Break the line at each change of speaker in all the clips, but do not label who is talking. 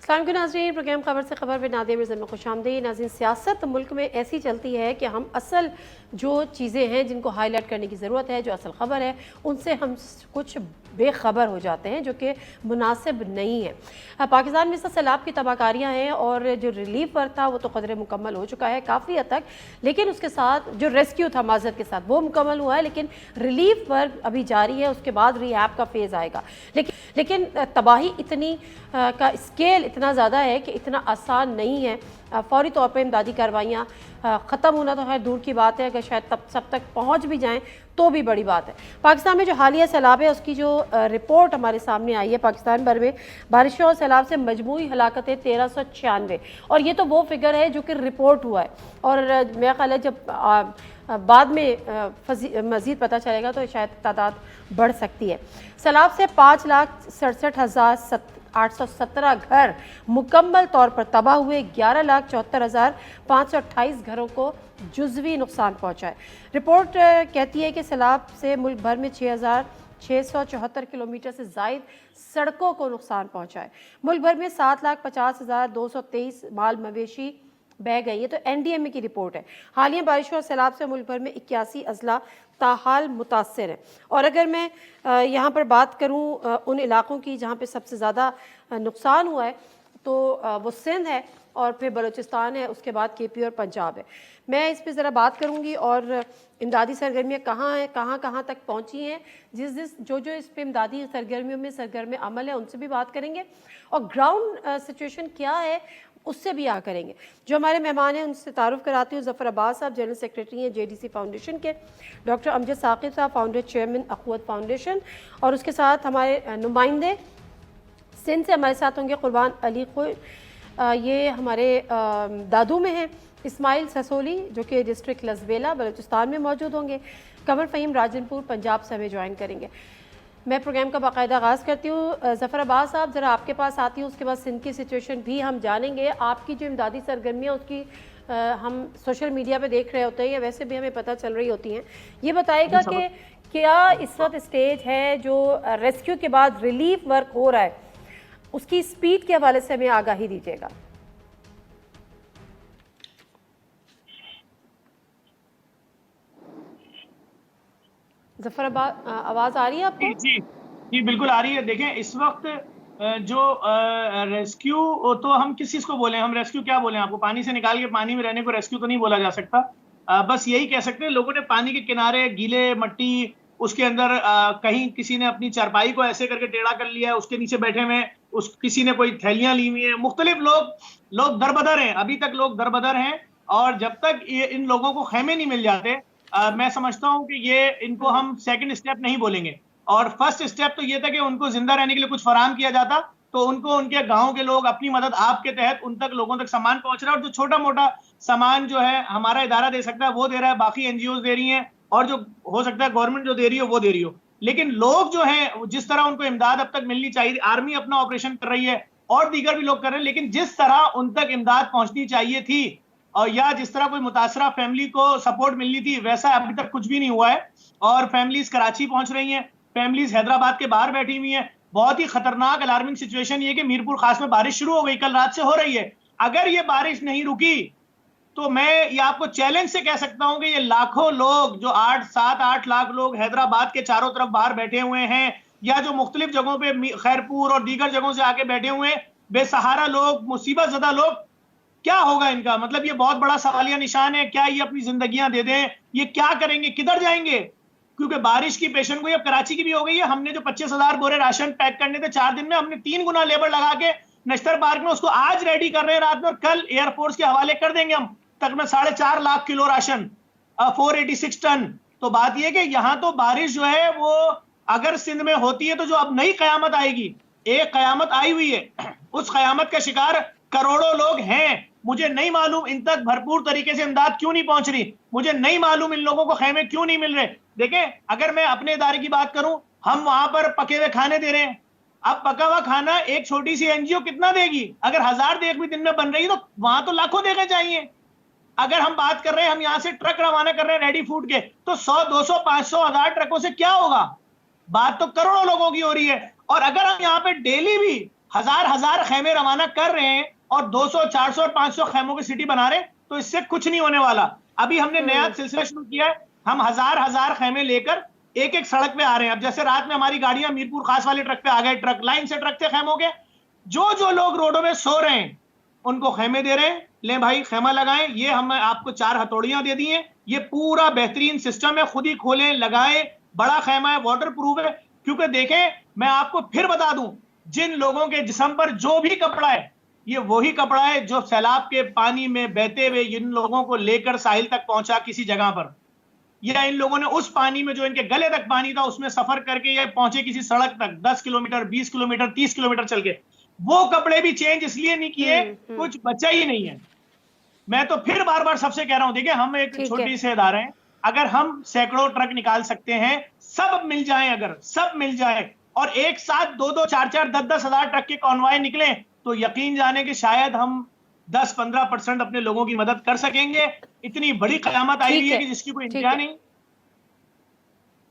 अस्सलाम वालेकुम नाज़रीन, प्रोग्राम खबर से खबर में नादिया मिर्ज़ा में खुशामदीद। नाज़रीन, सियासत मुल्क में ऐसी चलती है कि हम असल जो चीज़ें हैं जिनको हाईलाइट करने की ज़रूरत है, जो असल खबर है, उनसे हम कुछ बेखबर हो जाते हैं, जो कि मुनासिब नहीं है। पाकिस्तान में सैलाब की तबाहकारियाँ हैं और जो रिलीफ वर्क था वो तो कदरे मुकम्मल हो चुका है काफ़ी हद तक, लेकिन उसके साथ जो रेस्क्यू था माज़रत के साथ वो मुकम्मल हुआ है, लेकिन रिलीफ वर्क अभी जारी है। उसके बाद रिहैब का फेज़ आएगा। लेकिन तबाही इतनी का स्केल इतना ज़्यादा है कि इतना आसान नहीं है। फ़ौरी तौर पर इमदादी कार्रवाइयाँ ख़त्म होना तो खैर दूर की बात है, अगर शायद तब सब तक पहुँच भी जाएँ तो भी बड़ी बात है। पाकिस्तान में जो हालिया सैलाब है उसकी जो रिपोर्ट हमारे सामने आई है, पाकिस्तान भर में बारिशों और सैलाब से मजमूई हलाकतें 1396, और ये तो वो फिगर है जो कि रिपोर्ट हुआ है। और मेरा ख्याल है जब बाद में मज़ीद पता चलेगा तो शायद तादाद बढ़ सकती है। सैलाब से 5,67,817 घर मुकम्मल तौर पर तबाह हुए। 11,74,528 घरों को जुज़वी नुकसान पहुँचा है। रिपोर्ट कहती है कि सैलाब से मुल्क भर में 6,674 किलोमीटर से ज़ायद सड़कों को नुकसान पहुँचा है। मुल्क भर में 7,50,223 माल मवेशी बह गई। ये तो NDMA की रिपोर्ट है। हालिया बारिशों और सैलाब से मुल्क भर में 81 अजला ताहाल मुतासर है। और अगर मैं यहाँ पर बात करूँ उन इलाकों की जहाँ पे सबसे ज़्यादा नुकसान हुआ है तो वो सिंध है और फिर बलूचिस्तान है, उसके बाद KP और पंजाब है। मैं इस पे ज़रा बात करूँगी और इमदादी सरगर्मियाँ कहाँ हैं, कहाँ तक पहुँची हैं, जो इस पे इमदादी सरगर्मियों में सरगर्म अमल है उनसे भी बात करेंगे, और ग्राउंड सिचुएशन क्या है उससे भी आ करेंगे। जो हमारे मेहमान हैं उनसे तारुफ कराती हूँ। ज़फ़र अब्बास साहब जनरल सेक्रेटरी हैं JDC फाउंडेशन के, डॉक्टर अमजद साकिब साहब फाउंडर चेयरमैन अख़ुवत फाउंडेशन, और उसके साथ हमारे नुमाइंदे सिंध से हमारे साथ होंगे कुर्बान अली खुर, ये हमारे दादू में हैं, इस्माइल ससोली जो कि डिस्ट्रिक्ट लसबेला बलूचिस्तान में मौजूद होंगे, कमर फ़हीम राजनपुर पंजाब से हमें ज्वाइन करेंगे। मैं प्रोग्राम का बाकायदा आगाज़ करती हूँ। ज़फ़र अब्बास साहब ज़रा आपके पास आती हूँ, उसके बाद सिंध की सिचुएशन भी हम जानेंगे। आपकी जो इमदादी सरगर्मियाँ उसकी हम सोशल मीडिया पे देख रहे होते हैं या वैसे भी हमें पता चल रही होती हैं, ये बताएगा कि क्या इस वक्त स्टेज है जो रेस्क्यू के बाद रिलीफ वर्क हो रहा है उसकी स्पीड के हवाले से हमें आगाही दीजिएगा। ज़फ़र आवाज़ आ रही है आपको?
जी जी बिल्कुल आ रही है। देखें इस वक्त जो रेस्क्यू, तो हम किस चीज़ को बोलें, हम रेस्क्यू क्या बोलें आपको? पानी से निकाल के पानी में रहने को रेस्क्यू तो नहीं बोला जा सकता। बस यही कह सकते हैं लोगों ने पानी के किनारे गीले मट्टी, उसके अंदर कहीं किसी ने अपनी चारपाई को ऐसे करके टेढ़ा कर लिया है, उसके नीचे बैठे हुए, किसी ने कोई थैलियां ली हुई हैं। मुख्तलिफ लोग दरबदर हैं, अभी तक लोग दरबदर हैं, और जब तक इन लोगों को खैमे नहीं मिल जाते, मैं समझता हूं कि ये इनको हम सेकंड स्टेप नहीं बोलेंगे। और फर्स्ट स्टेप तो ये था कि उनको जिंदा रहने के लिए कुछ फराहम किया जाता, तो उनको उनके गांव के लोग अपनी मदद आपके तहत उन तक लोगों तक सामान पहुंच रहा है, और जो छोटा मोटा सामान जो है हमारा इदारा दे सकता है वो दे रहा है, बाकी NGOs दे रही हैं, और जो हो सकता है गवर्नमेंट जो दे रही हो वो दे रही हो। लेकिन लोग जो हैं जिस तरह उनको इमदाद अब तक मिलनी चाहिए, आर्मी अपना ऑपरेशन कर रही है और दीगर भी लोग कर रहे हैं, लेकिन जिस तरह उन तक इमदाद पहुंचनी चाहिए थी और या जिस तरह कोई मुतासरा फैमिली को सपोर्ट मिलनी थी, वैसा अभी तक कुछ भी नहीं हुआ है। और फैमिलीज कराची पहुंच रही हैं, फैमिलीज हैदराबाद के बाहर बैठी हुई हैं। बहुत ही खतरनाक अलार्मिंग सिचुएशन ये कि मीरपुर खास में बारिश शुरू हो गई, कल रात से हो रही है। अगर ये बारिश नहीं रुकी तो मैं ये आपको चैलेंज से कह सकता हूं कि ये लाखों लोग जो 7-8 लाख लोग हैदराबाद के चारों तरफ बाहर बैठे हुए हैं, या जो मुख्तलिफ जगहों पे खैरपुर और दीगर जगहों से आके बैठे हुए हैं, बेसहारा लोग, मुसीबत ज़दा लोग, क्या होगा इनका? मतलब ये बहुत बड़ा सवालिया निशान है। क्या ये अपनी जिंदगियां दे दें? ये क्या करेंगे, किधर जाएंगे? क्योंकि बारिश की पेशन गोई अब कराची की भी हो गई है। हमने जो 25,000 बोरे राशन पैक करने थे 4 दिन में, हमने 3 गुना लेबर लगा के नश्तर पार्क में उसको आज रेडी कर रहे हैं रात में, और कल एयरफोर्स के हवाले कर देंगे हम तकरीबन 4.5 लाख किलो राशन, 486 टन। तो बात यह कि यहाँ तो बारिश जो है वो अगर सिंध में होती है तो जो अब नई कयामत आएगी, एक कयामत आई हुई है, उस कयामत का शिकार करोड़ों लोग हैं। मुझे नहीं मालूम इन तक भरपूर तरीके से इमदाद क्यों नहीं पहुंच रही, मुझे नहीं मालूम इन लोगों को खैमे क्यों नहीं मिल रहे। देखें, अगर मैं अपने इदारे की बात करूं, हम वहां पर पके हुए खाने दे रहे हैं। अब पका हुआ खाना एक छोटी सी NGO कितना देगी? अगर 1000 देख भी दिन में बन रही तो वहां तो लाखों देखे चाहिए। अगर हम बात कर रहे हैं, हम यहां से ट्रक रवाना कर रहे हैं रेडी फूड के, तो 100, 200, 500, 1000 ट्रकों से क्या होगा? बात तो करोड़ों लोगों की हो रही है। और अगर हम यहाँ पे डेली भी ہزار خیمے روانہ کر رہے ہیں اور 200 400 اور 500 خیموں کی سٹی بنا رہے ہیں, تو اس سے کچھ نہیں ہونے والا. ابھی ہم نے نیا سلسلہ شروع کیا ہے, ہم ہزار خیمے لے کر ایک ایک سڑک پہ آ رہے ہیں. اب جیسے رات میں ہماری گاڑیاں میرپور خاص والے ٹرک پہ آ گئے, ٹرک لائن سے ٹرک تھے خیموں کے, جو لوگ روڈوں میں سو رہے ہیں ان کو خیمے دے رہے ہیں, لیں بھائی خیمہ لگائیں, یہ ہم آپ کو 4 ہتھوڑیاں دے دی ہیں, یہ پورا بہترین سسٹم ہے, خود ہی کھولیں لگائیں, بڑا خیمہ ہے, واٹر پروف ہے. کیونکہ دیکھیں میں آپ کو پھر بتا دوں, جن لوگوں کے جسم پر جو بھی کپڑا ہے یہ وہی کپڑا ہے جو سیلاب کے پانی میں بہتے ہوئے ان لوگوں کو لے کر ساحل تک پہنچا کسی جگہ پر, یا ان لوگوں نے اس پانی میں جو ان کے گلے تک پانی تھا اس میں سفر کر کے یہ پہنچے کسی سڑک تک 10 کلومیٹر 20 کلومیٹر 30 کلومیٹر چل کے, وہ کپڑے بھی چینج اس لیے نہیں کیے, کچھ بچا ہی نہیں ہے. میں تو پھر بار بار سب سے کہہ رہا ہوں, دیکھیں ہم ایک چھوٹی سے ادارے ہیں, اگر ہم سینکڑوں ٹرک نکال سکتے ہیں, سب مل جائیں, اگر سب مل جائیں اور ایک ساتھ 2 4 10 ہزار ٹرک کے کانوائے نکلیں, تو یقین جانے کہ شاید ہم 10-15% اپنے لوگوں کی مدد کر سکیں گے. اتنی بڑی قیامت آئی ہوئی ہے کہ جس کی کوئی انتہا نہیں.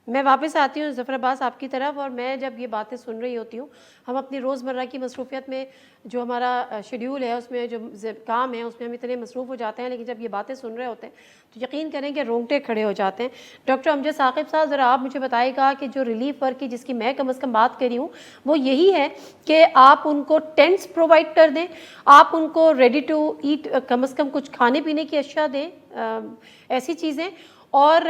میں واپس آتی ہوں ظفر عباس آپ کی طرف, اور میں جب یہ باتیں سن رہی ہوتی ہوں, ہم اپنی روزمرہ کی مصروفیت میں جو ہمارا شیڈیول ہے اس میں جو کام ہے اس میں ہم اتنے مصروف ہو جاتے ہیں, لیکن جب یہ باتیں سن رہے ہوتے ہیں تو یقین کریں کہ رونگٹے کھڑے ہو جاتے ہیں. ڈاکٹر امجد ثاقب صاحب, ذرا آپ مجھے بتائے گا کہ جو ریلیف ورک کی جس کی میں کم از کم بات کری ہوں وہ یہی ہے کہ آپ ان کو ٹینٹس پرووائڈ کر دیں, آپ ان کو ریڈی ٹو ایٹ کم از کم کچھ کھانے پینے کی اشیاء دیں, ایسی چیزیں, اور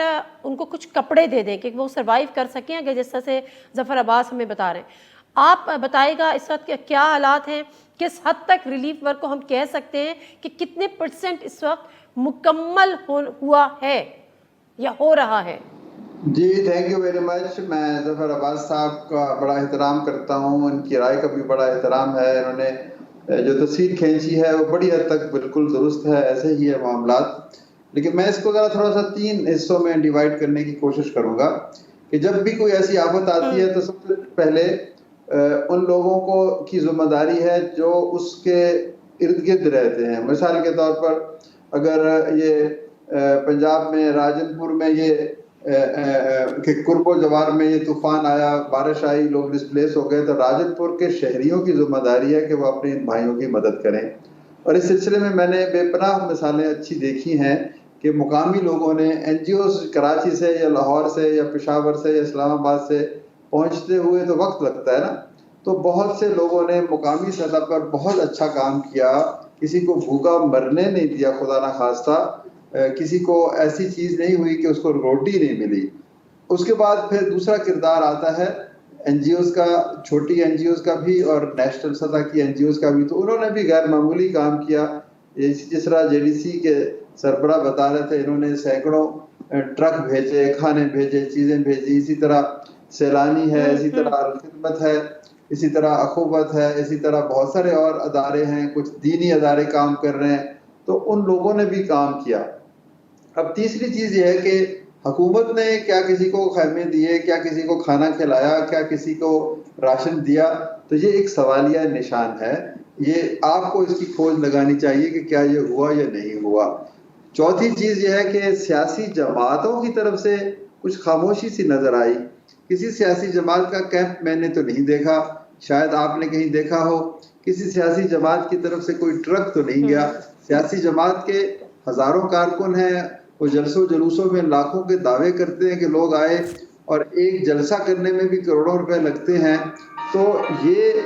ان کو کچھ کپڑے دے دیں کہ وہ سروائیو کر سکیں, اگر جس طرح سے ظفر عباس ہمیں بتا رہے ہیں. آپ بتائے گا اس وقت کیا حالات ہیں, کس حد تک ریلیف ورک کو ہم کہہ سکتے ہیں کہ کتنے % اس وقت مکمل ہوا ہے یا ہو رہا ہے؟
جی تھینک یو ویری مچ. میں ظفر عباس صاحب کا بڑا احترام کرتا ہوں, ان کی رائے کا بھی بڑا احترام ہے. انہوں نے جو تصویر کھینچی ہے وہ بڑی حد تک بالکل درست ہے, ایسے ہی ہے معاملات. لیکن میں اس کو ذرا تھوڑا سا 3 حصوں میں ڈیوائڈ کرنے کی کوشش کروں گا کہ جب بھی کوئی ایسی آفت آتی ہے تو سب سے پہلے ان لوگوں کو کی ذمہ داری ہے جو اس کے ارد گرد رہتے ہیں. مثال کے طور پر اگر یہ پنجاب میں راجن پور میں یہ کہ قرب و جوار میں یہ طوفان آیا, بارش آئی, لوگ ڈسپلیس ہو گئے, تو راجن پور کے شہریوں کی ذمہ داری ہے کہ وہ اپنے ان بھائیوں کی مدد کریں. اور اس سلسلے میں نے بے پناہ مثالیں اچھی دیکھی ہیں کہ مقامی لوگوں نے این جی اوز کراچی سے یا لاہور سے یا پشاور سے یا اسلام آباد سے پہنچتے ہوئے تو وقت لگتا ہے نا, تو بہت سے لوگوں نے مقامی سطح پر بہت اچھا کام کیا, کسی کو بھوکا مرنے نہیں دیا خدا نہ خواستہ, کسی کو ایسی چیز نہیں ہوئی کہ اس کو روٹی نہیں ملی. اس کے بعد پھر دوسرا کردار آتا ہے این جی اوز کا, چھوٹی این جی اوز کا بھی اور نیشنل سطح کی این جی اوز کا بھی. تو انہوں نے بھی غیر معمولی کام کیا. جس طرح جے ڈی سی کے سربراہ بتا رہے تھے, انہوں نے سینکڑوں ٹرک بھیجے, کھانے بھیجے, چیزیں بھیجی. اسی طرح سیلانی ہے, اسی طرح خدمت ہے, اسی طرح اخوت ہے, اسی طرح بہت سارے اور ادارے ہیں, کچھ دینی ادارے کام کر رہے ہیں. تو ان لوگوں نے بھی کام کیا. اب تیسری چیز یہ ہے کہ حکومت نے کیا کسی کو خیمے دیے, کیا کسی کو کھانا کھلایا, کیا کسی کو راشن دیا, تو یہ ایک سوالیہ نشان ہے. یہ آپ کو اس کی کھوج لگانی چاہیے کہ کیا یہ ہوا یا نہیں ہوا. چوتھی چیز یہ ہے کہ سیاسی جماعتوں کی طرف سے کچھ خاموشی سی نظر آئی. کسی سیاسی جماعت کا کیمپ میں نے تو نہیں دیکھا, شاید آپ نے کہیں دیکھا ہو. کسی سیاسی جماعت کی طرف سے کوئی ٹرک تو نہیں گیا. سیاسی جماعت کے ہزاروں کارکن ہیں, وہ جلسوں جلوسوں میں لاکھوں کے دعوے کرتے ہیں کہ لوگ آئے, اور ایک جلسہ کرنے میں بھی کروڑوں روپے لگتے ہیں. تو یہ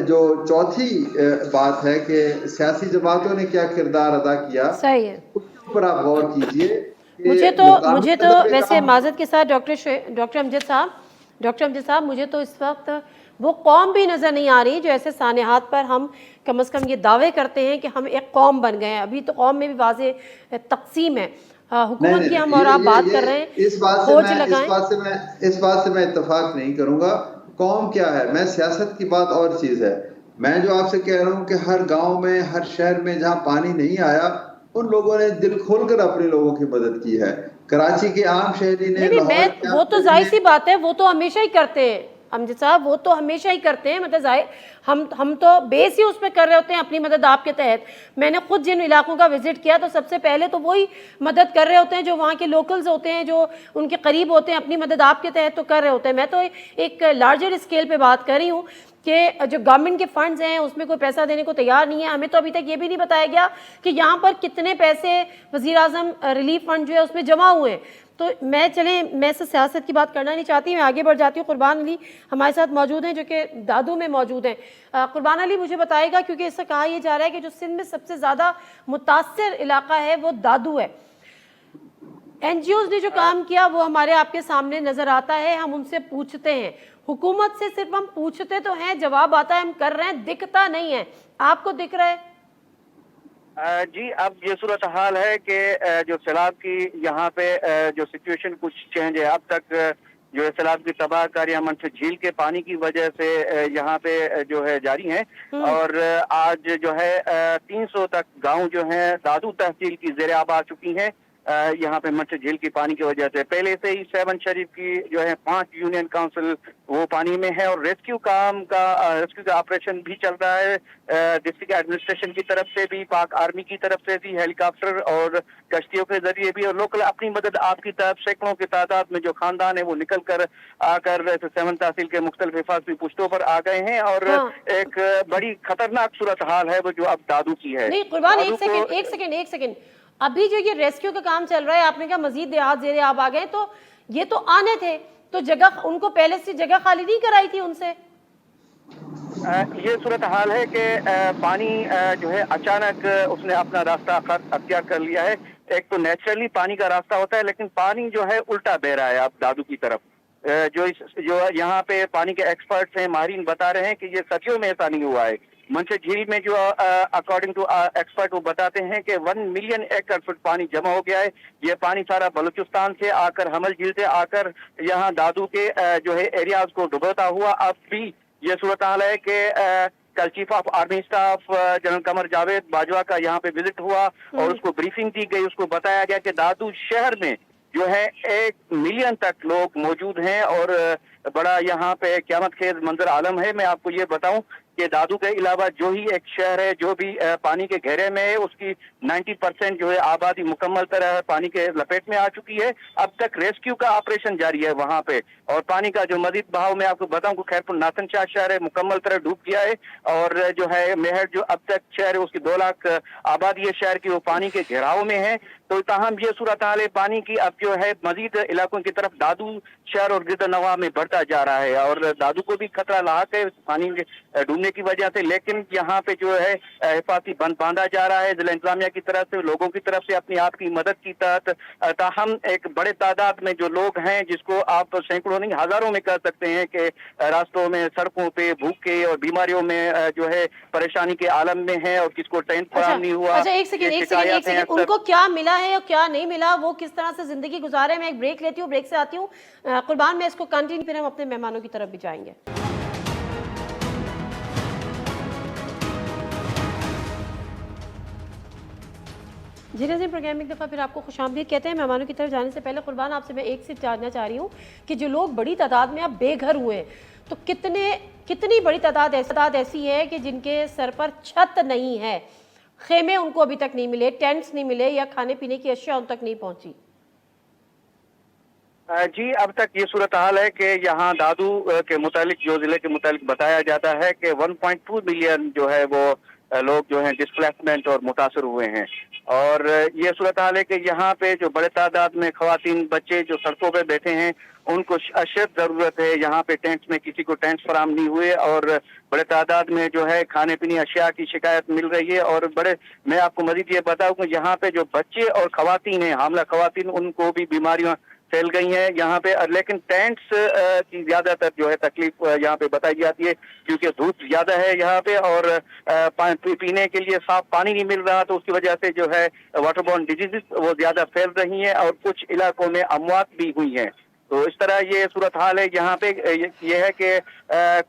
جو چوتھی بات ہے کہ سیاسی جماعتوں نے کیا کردار ادا کیا,
صحیح ہے,
اس پر آپ غور کیجئے.
مجھے تو ویسے معذرت کے ساتھ ڈاکٹر امجد صاحب مجھے تو اس وقت وہ قوم بھی نظر نہیں آ رہی جو ایسے سانحات پر ہم کم از کم یہ دعوے کرتے ہیں کہ ہم ایک قوم بن گئے ہیں. ابھی تو قوم میں بھی واضح تقسیم ہے. حکومت کی ہم اور آپ بات کر رہے ہیں,
اس بات سے میں اتفاق نہیں کروں گا. قوم کیا ہے, میں سیاست کی بات اور چیز ہے. میں جو آپ سے کہہ رہا ہوں کہ ہر گاؤں میں, ہر شہر میں جہاں پانی نہیں آیا, ان لوگوں نے دل کھول کر اپنے لوگوں کی مدد کی ہے. کراچی کے عام شہری نے,
وہ تو ظاہر سی بات ہے, وہ تو ہمیشہ ہی کرتے ہیں. अमजद साहब, वो तो हमेशा ही करते हैं, मतलब हम तो बेस ही उस पर कर रहे होते हैं अपनी मदद आपके तहत। मैंने खुद जिन इलाकों का विजिट किया तो सबसे पहले तो वही मदद कर रहे होते हैं जो वहाँ के लोकल्स होते हैं, जो उनके करीब होते हैं, अपनी मदद आपके तहत तो कर रहे होते हैं। मैं तो एक लार्जर स्केल पे बात कर रही हूँ कि जो गवर्नमेंट के फंड्स हैं उसमें कोई पैसा देने को तैयार नहीं है। हमें तो अभी तक ये भी नहीं बताया गया कि यहाँ पर कितने पैसे वज़ीर आज़म रिलीफ फंड जो है उसमें जमा हुए हैं। तो मैं से सियासत की बात करना नहीं चाहती, मैं आगे बढ़ जाती हूँ। कुर्बान अली हमारे साथ मौजूद हैं जो कि दादू में मौजूद हैं। कुर्बान अली मुझे बताएगा, क्योंकि इससे कहा यह जा रहा है कि जो सिंध में सबसे ज़्यादा मुतासिर इलाका है वो दादू है। एनजीओज ने जो काम किया वो हमारे आपके सामने नज़र आता है, हम उनसे पूछते हैं। हुकूमत से सिर्फ हम पूछते तो हैं, जवाब आता है हम कर रहे हैं, दिखता नहीं है। आपको दिख रहा है?
जी, अब ये सूरत हाल है कि जो सैलाब की यहाँ पे जो सिचुएशन कुछ चेंज है। अब तक जो है सैलाब की तबाहकारियां मंच झील के पानी की वजह से यहाँ पे जो है जारी हैं और आज जो है 300 तक गांव जो है दादू तहसील की जेर आब आ चुकी हैं यहाँ पे मंच झील की पानी की वजह से। पहले से ही 7 शरीफ की जो है 5 यूनियन काउंसिल वो पानी में है और रेस्क्यू का ऑपरेशन भी चल रहा है। डिस्ट्रिक्ट एडमिनिस्ट्रेशन की तरफ से भी, पाक आर्मी की तरफ से भी, हेलीकॉप्टर और कश्तियों के जरिए भी, और लोकल अपनी मदद आपकी तरफ सैकड़ों की तादाद में जो खानदान है वो निकल कर आकर 7 तहसील के मुख्तलिफ हिफाजती पुश्तों पर आ गए हैं और एक बड़ी खतरनाक सूरत हाल है वो जो अब दादू की है।
नहीं कुर्बान, एक सेकेंड, अभी जो ये रेस्क्यू का काम चल रहा है, आपने कहा मजीद देहात जेरे आब आ गए, तो ये तो आने थे, तो जगह उनको पहले से जगह खाली नहीं कराई थी उनसे?
ये सूरत हाल है कि पानी जो है अचानक उसने अपना रास्ता अख्तियार कर लिया है। एक तो नेचुरली पानी का रास्ता होता है, लेकिन पानी जो है उल्टा बह रहा है अब दादू की तरफ। जो यहाँ पे पानी के एक्सपर्ट्स हैं, माहिरीन बता रहे हैं कि ये सदियों में ऐसा नहीं हुआ है। मंच झील में जो अकॉर्डिंग टू एक्सपर्ट वो बताते हैं कि 1 मिलियन एकड़ फुट पानी जमा हो गया है। ये पानी सारा बलूचिस्तान से आकर, हमल झील से आकर यहाँ दादू के जो है एरियाज को डुबोता हुआ अब भी ये सूरत हाल है कि कल chief of army staff general Qamar Javed Bajwa का यहाँ पे विजिट हुआ और उसको ब्रीफिंग दी गई। उसको बताया गया कि दादू शहर में जो है 1 मिलियन तक लोग मौजूद हैं और बड़ा यहाँ पे क़यामत खेज मंजर आलम है। मैं आपको ये बताऊं कि दादू के अलावा जो ही एक शहर है जो भी पानी के घेरे में है उसकी 90% जो है आबादी मुकम्मल तरह पानी के लपेट में आ चुकी है। अब तक रेस्क्यू का ऑपरेशन जारी है वहाँ पे और पानी का जो मजीद बहाव मैं आपको बताऊं कि खैरपुर नाथन शाह शहर है मुकम्मल तरह डूब गया है और जो है मेहर जो अब तक शहर है उसकी 2 लाख आबादी है शहर की, वो पानी के घेराव में है। तो ताहम ये सूरत हाल है पानी की अब जो है मजीद इलाकों की तरफ दादू शहर और गिरद नवाह में बढ़ता जा रहा है और दादू को भी खतरा लाक है पानी डूबने की वजह से। लेकिन यहाँ पे जो है हिफाजती बंद बांधा जा रहा है जिला इंतजामिया की तरफ से, लोगों की तरफ से अपनी आप की मदद की तहत। ताहम एक बड़े तादाद में जो लोग हैं जिसको आप सैकड़ों नहीं हजारों में कह सकते हैं कि रास्तों में, सड़कों पे भूखे और बीमारियों में जो है परेशानी के आलम में है और किसको टेंट फराहम नहीं हुआ।
अच्छा, एक सेकंड, उनको क्या मिला है और क्या नहीं मिला, वो किस तरह से जिंदगी गुजारे। मैं एक ब्रेक लेती हूँ, ब्रेक से आती हूँ कुर्बान, में इसको कंटिन्यू, फिर हम अपने मेहमानों की तरफ भी जाएंगे। जी नाज़रीन, प्रोग्राम में एक दफ़ा फिर आपको खुशामदीद कहते हैं। मेहमानों की तरफ जाने से पहले कुर्बान आपसे मैं एक चीज़ जानना चाह रही हूँ कि जो लोग बड़ी तादाद में अब बेघर हुए हैं, तो कितनी बड़ी तादाद ऐसी है कि जिनके सर पर छत नहीं है, खेमे उनको अभी तक नहीं मिले, टेंट्स नहीं मिले या खाने पीने की अशिया उन तक नहीं पहुंची?
जी, अब तक ये सूरत हाल है कि यहाँ दादू के मुतालिक जो जिले के मुतालिक बताया जाता है कि 1.2 मिलियन जो है वो लोग जो हैं डिस्प्लेसमेंट और मुतासर हुए हैं और ये सूरत हाल है कि यहाँ पे जो बड़े तादाद में खवातीन बच्चे जो सड़कों पे बैठे हैं उनको अशद जरूरत है। यहाँ पे टेंट्स में किसी को टेंट्स फराहम नहीं हुए और बड़े तादाद में जो है खाने पीने अशिया की शिकायत मिल रही है और मैं आपको मजीद ये बताऊँ कि यहाँ पे जो बच्चे और खवातीन हैं, हामला खवातीन, उनको भी बीमारियां फैल गई हैं यहाँ पे। लेकिन टेंट्स की ज्यादातर जो है तकलीफ यहाँ पे बताई जाती है क्योंकि धूप ज्यादा है यहाँ पे और पीने के लिए साफ पानी नहीं मिल रहा, तो उसकी वजह से जो है वाटरबोर्न डिजीजेस वो ज्यादा फैल रही हैं और कुछ इलाकों में अमवात भी हुई हैं। تو اس طرح یہ صورتحال ہے. یہاں پہ یہ ہے کہ